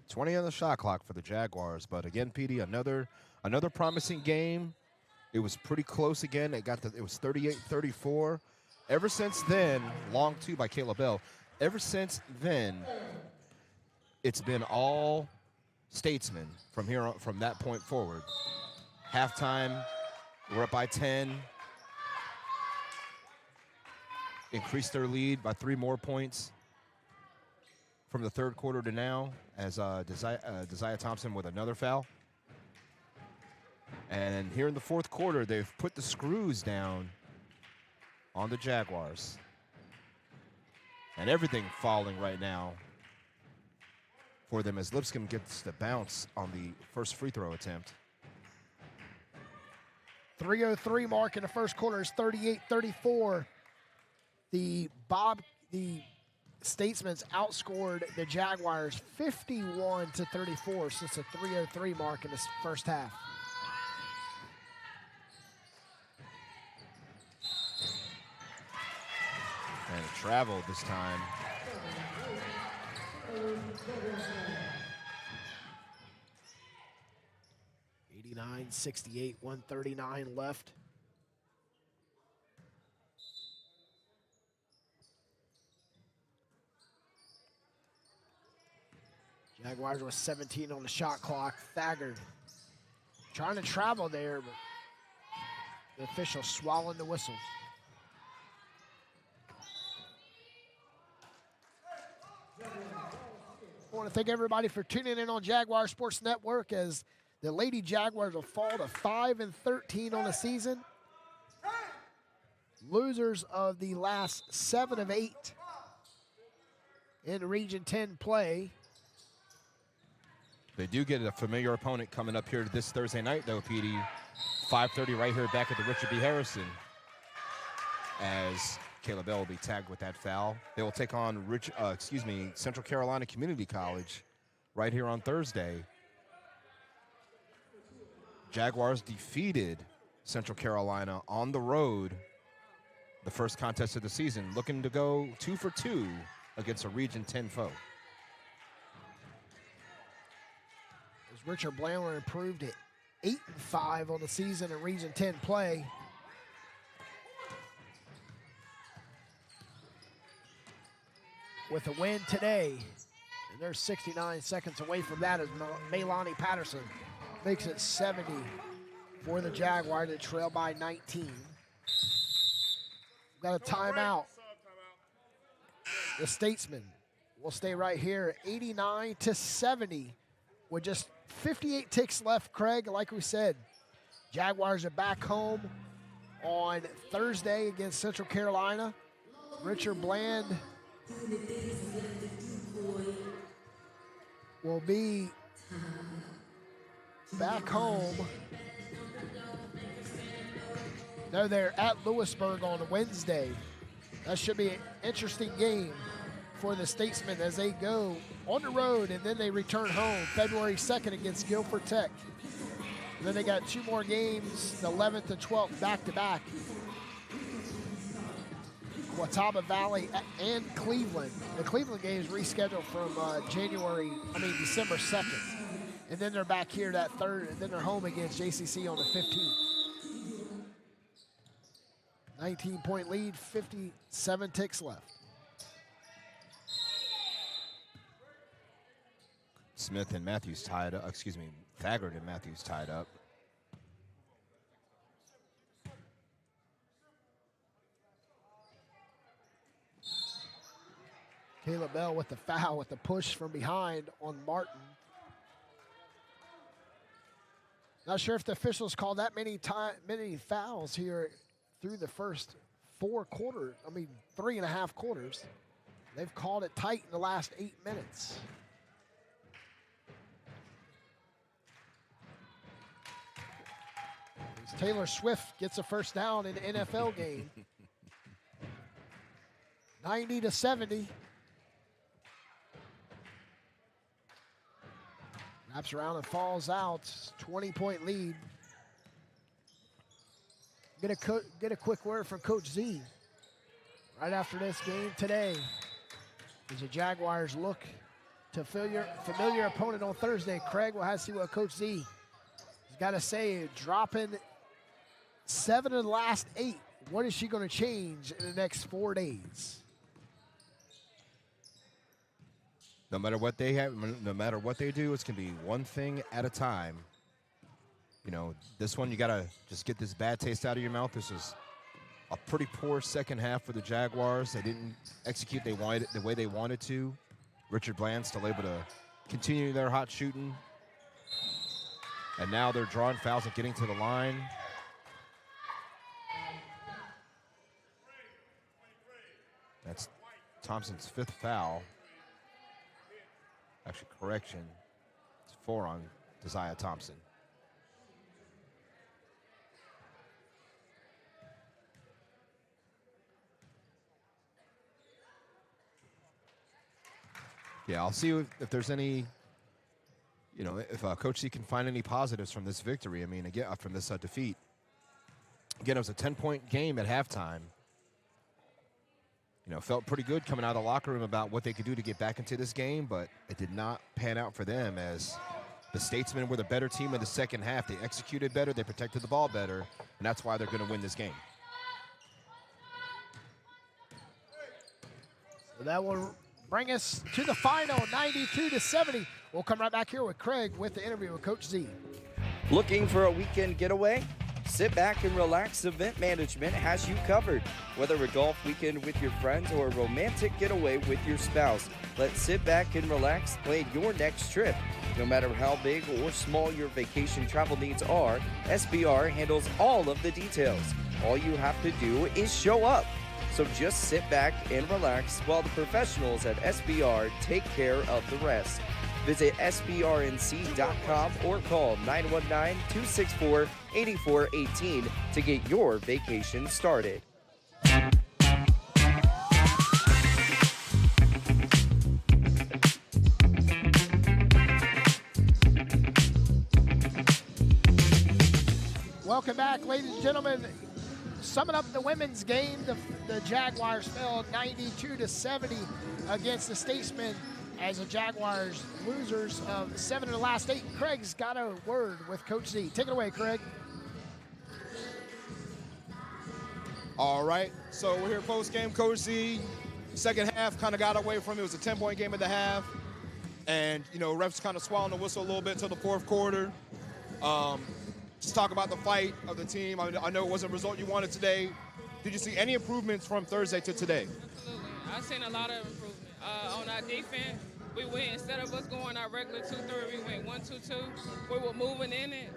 $20 on the shot clock for the Jaguars, but again, PD, another promising game. It was pretty close again. It was 38-34. Ever since then, long 2 by Kayla Bell. Ever since then, it's been all Statesmen from that point forward. Halftime, we're up by 10. Increased their lead by 3 more points from the third quarter to now, as Desire Thompson with another foul. And here in the fourth quarter, they've put the screws down on the Jaguars. And everything falling right now for them as Lipscomb gets the bounce on the first free throw attempt. 3:03 mark in the first quarter is 38-34. The Statesmen outscored the Jaguars 51-34 since the 3:03 mark in the first half. And it traveled this time. (89-68), 1:39 left. Jaguars with 17 on the shot clock. Thagard trying to travel there, but the official swallowing the whistle. I want to thank everybody for tuning in on Jaguar Sports Network as the Lady Jaguars will fall to 5-13 on the season. Losers of the last 7 of 8 in Region 10 play. They do get a familiar opponent coming up here this Thursday night, though, PD. 5:30 right here back at the Richard B. Harrison, as Kayla Bell will be tagged with that foul. They will take on Central Carolina Community College right here on Thursday. Jaguars defeated Central Carolina on the road, the first contest of the season, looking to go 2 for 2 against a Region 10 foe. As Richard Blandler improved at 8-5 on the season in Region 10 play. With a win today, and they're 69 seconds away from that as Melanie Patterson makes it 70 for the Jaguars that trail by 19. Got a timeout. The Statesmen will stay right here at 89-70 with just 58 ticks left. Craig, like we said, Jaguars are back home on Thursday against Central Carolina. Richard Bland will be back home. No, they're at Lewisburg on Wednesday. That should be an interesting game for the Statesmen as they go on the road, and then they return home February 2nd against Guilford Tech. And then they got 2 more games, the 11th and 12th back-to-back. Watauga Valley and Cleveland. The Cleveland game is rescheduled from December 2nd. And then they're back here that 3rd, and then they're home against JCC on the 15th. 19-point lead, 57 ticks left. Smith and Matthews tied up, Thaggart and Matthews tied up. Caleb Bell with the foul, with the push from behind on Martin. Not sure if the officials called that many fouls here through the first 3.5 quarters. They've called it tight in the last 8 minutes. As Taylor Swift gets a first down in the NFL game. 90-70. Wraps around and falls out. 20-point lead. Get a quick word from Coach Z. Right after this game today, as the Jaguars look to familiar opponent on Thursday, Craig will have to see what Coach Z has got to say. Dropping 7 of the last 8. What is she going to change in the next 4 days? No matter what they have, no matter what they do, it's going to be one thing at a time. You know, this one, you got to just get this bad taste out of your mouth. This is a pretty poor second half for the Jaguars. They didn't execute the way they wanted to. Richard Bland still able to continue their hot shooting. And now they're drawing fouls and getting to the line. That's Thompson's 5th foul. Actually, correction. It's 4 on Desire Thompson. Yeah, I'll see if there's any, if Coach C can find any positives from this victory. I mean, again, from this defeat. Again, it was a 10-point game at halftime. Felt pretty good coming out of the locker room about what they could do to get back into this game, but it did not pan out for them as the Statesmen were the better team in the second half. They executed better, they protected the ball better, and that's why they're going to win this game. So that will bring us to the final, 92-70. We'll come right back here with Craig with the interview with Coach Z. Looking for a weekend getaway? Sit back and relax. Event Management has you covered. Whether a golf weekend with your friends or a romantic getaway with your spouse, let's sit back and relax, plan your next trip. No matter how big or small your vacation travel needs are, SBR handles all of the details. All you have to do is show up. So just sit back and relax while the professionals at SBR take care of the rest. Visit sbrnc.com or call 919-264-8418 to get your vacation started. Welcome back, ladies and gentlemen. Summing up the women's game, the Jaguars fell 92-70 against the Statesmen as the Jaguars losers of 7 of the last 8. Craig's got a word with Coach Z. Take it away, Craig. All right, so we're here post-game. Coach Z, second half kind of got away from it. It was a 10-point game at the half. And, refs kind of swallowing the whistle a little bit until the fourth quarter. Just talk about the fight of the team. I know it wasn't a result you wanted today. Did you see any improvements from Thursday to today? Absolutely. I've seen a lot of improvement. On our defense, we went, instead of us going our regular 2-3, we went 1-2-2. We were moving in it,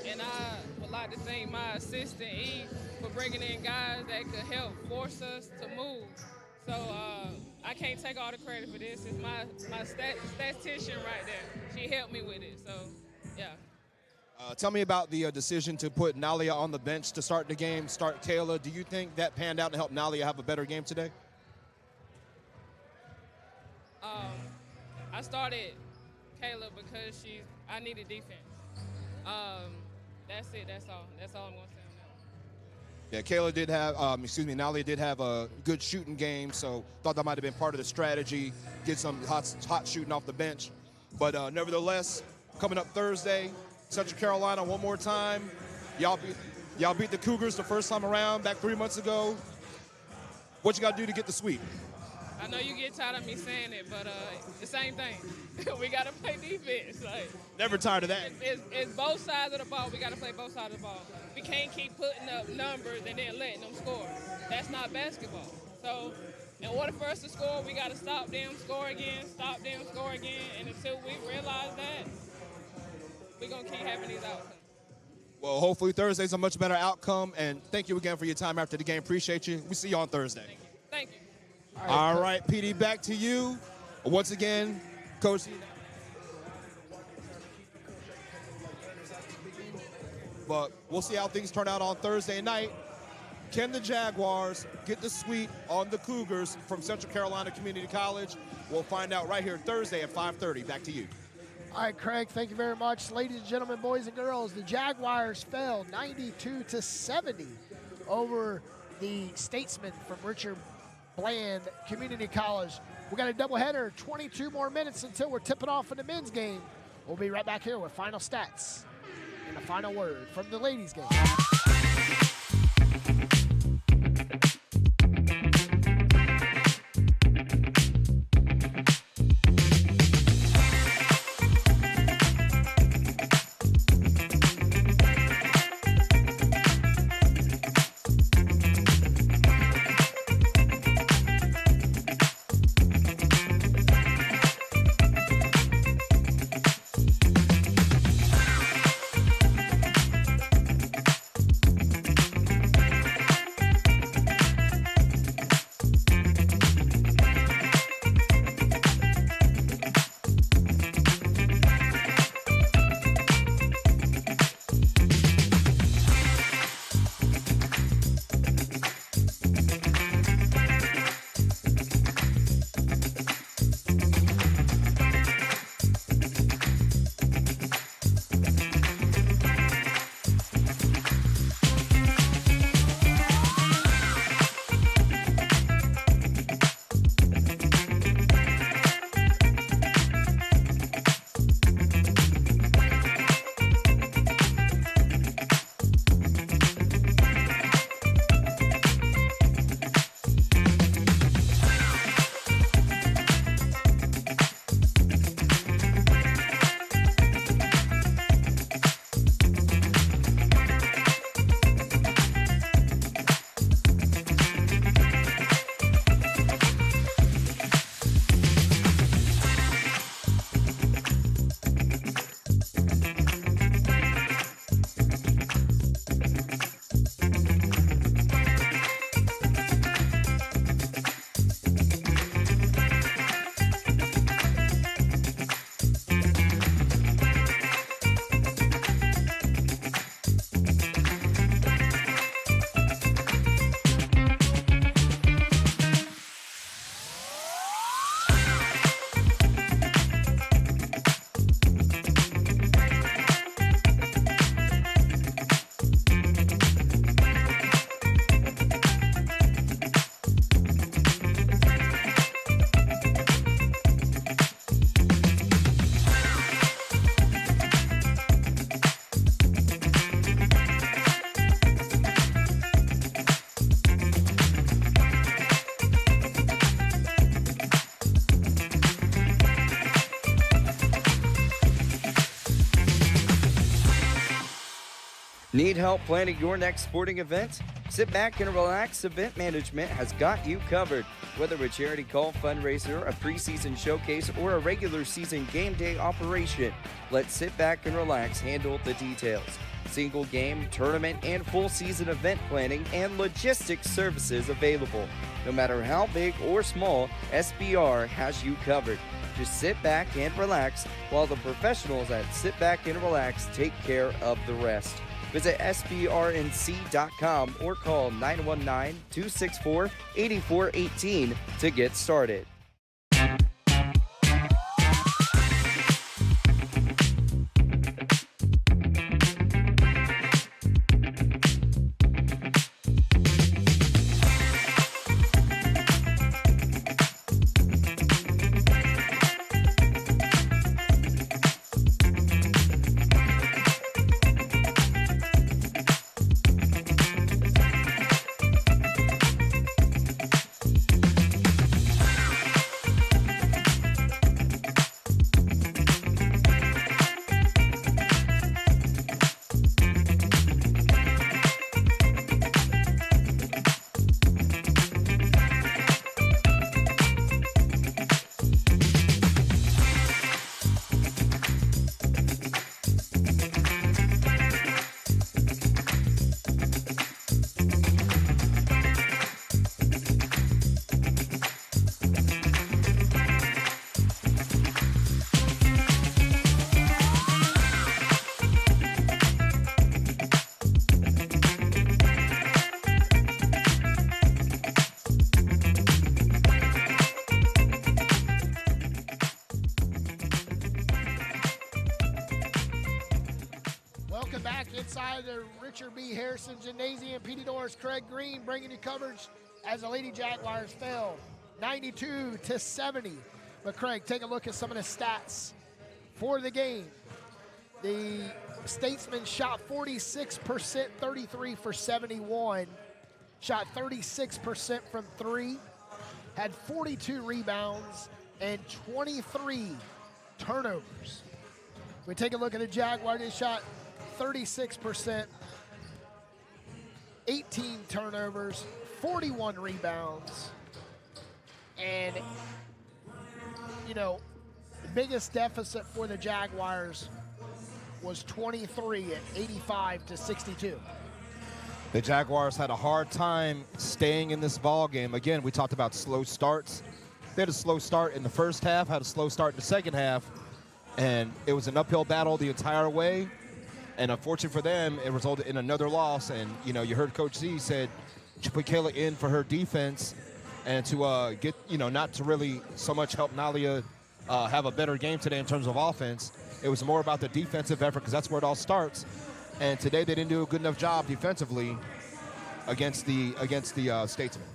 and I would like to thank my assistant, E, for bringing in guys that could help force us to move. So I can't take all the credit for this. It's my statistician right there. She helped me with it, so yeah. Tell me about the decision to put Nalia on the bench to start the game, start Kayla. Do you think that panned out to help Nalia have a better game today? I started Kayla because I needed defense. That's it. That's all I'm going to say on that. Yeah, Kayla did have, Nalia did have a good shooting game, so thought that might have been part of the strategy, get some hot shooting off the bench. But nevertheless, coming up Thursday, Central Carolina one more time. Y'all beat the Cougars the first time around back 3 months ago. What you got to do to get the sweep? I know you get tired of me saying it, but the same thing. We got to play defense. Never tired of that. It's both sides of the ball. We got to play both sides of the ball. We can't keep putting up numbers and then letting them score. That's not basketball. So in order for us to score, we got to stop them, score again, and until we realize that, we're going to keep having these outcomes. Well, hopefully Thursday's a much better outcome, and thank you again for your time after the game. Appreciate you. We see you on Thursday. Thank you. All right, PD, back to you. Once again, Coach. But we'll see how things turn out on Thursday night. Can the Jaguars get the sweep on the Cougars from Central Carolina Community College? We'll find out right here Thursday at 5:30. Back to you. All right, Craig, thank you very much. Ladies and gentlemen, boys and girls, the Jaguars fell 92-70 over the Statesmen from Richard Bland Community College. We got a doubleheader, 22 more minutes until we're tipping off in the men's game. We'll be right back here with final stats and a final word from the ladies' game. Need help planning your next sporting event? Sit back and relax. Event Management has got you covered. Whether a charity golf fundraiser, a preseason showcase, or a regular season game day operation, let Sit Back and Relax handle the details. Single game, tournament, and full season event planning and logistics services available. No matter how big or small, SBR has you covered. Just sit back and relax while the professionals at Sit Back and Relax take care of the rest. Visit SBRNC.com or call 919-264-8418 to get started. Inside the Richard B. Harrison Gymnasium, PD Norris, Craig Green bringing you coverage as the Lady Jaguars fell 92-70. But Craig, take a look at some of the stats for the game. The Statesmen shot 46%, 33 for 71. Shot 36% from three. Had 42 rebounds and 23 turnovers. We take a look at the Jaguars. They shot 36%, 18 turnovers, 41 rebounds, and, you know, the biggest deficit for the Jaguars was 23 at 85-62. The Jaguars had a hard time staying in this ball game. Again, we talked about slow starts. They had a slow start in the first half, had a slow start in the second half, and it was an uphill battle the entire way. And unfortunately for them, it resulted in another loss. And, you know, you heard Coach Z said she put Kayla in for her defense and to get, you know, not to really so much help Nalia have a better game today in terms of offense. It was more about the defensive effort because that's where it all starts. And today they didn't do a good enough job defensively against the Statesmen.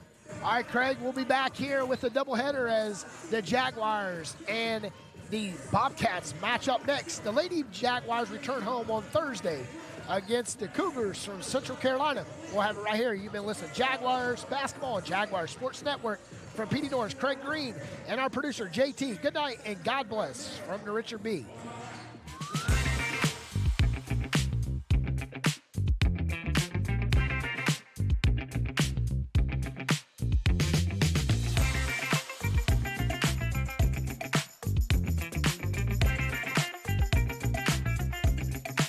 All right, Craig, we'll be back here with the doubleheader as the Jaguars and the Bobcats match up next. The Lady Jaguars return home on Thursday against the Cougars from Central Carolina. We'll have it right here. You've been listening to Jaguars Basketball and Jaguars Sports Network. From PD Norris, Craig Green, and our producer, JT. Good night and God bless from the Richard B.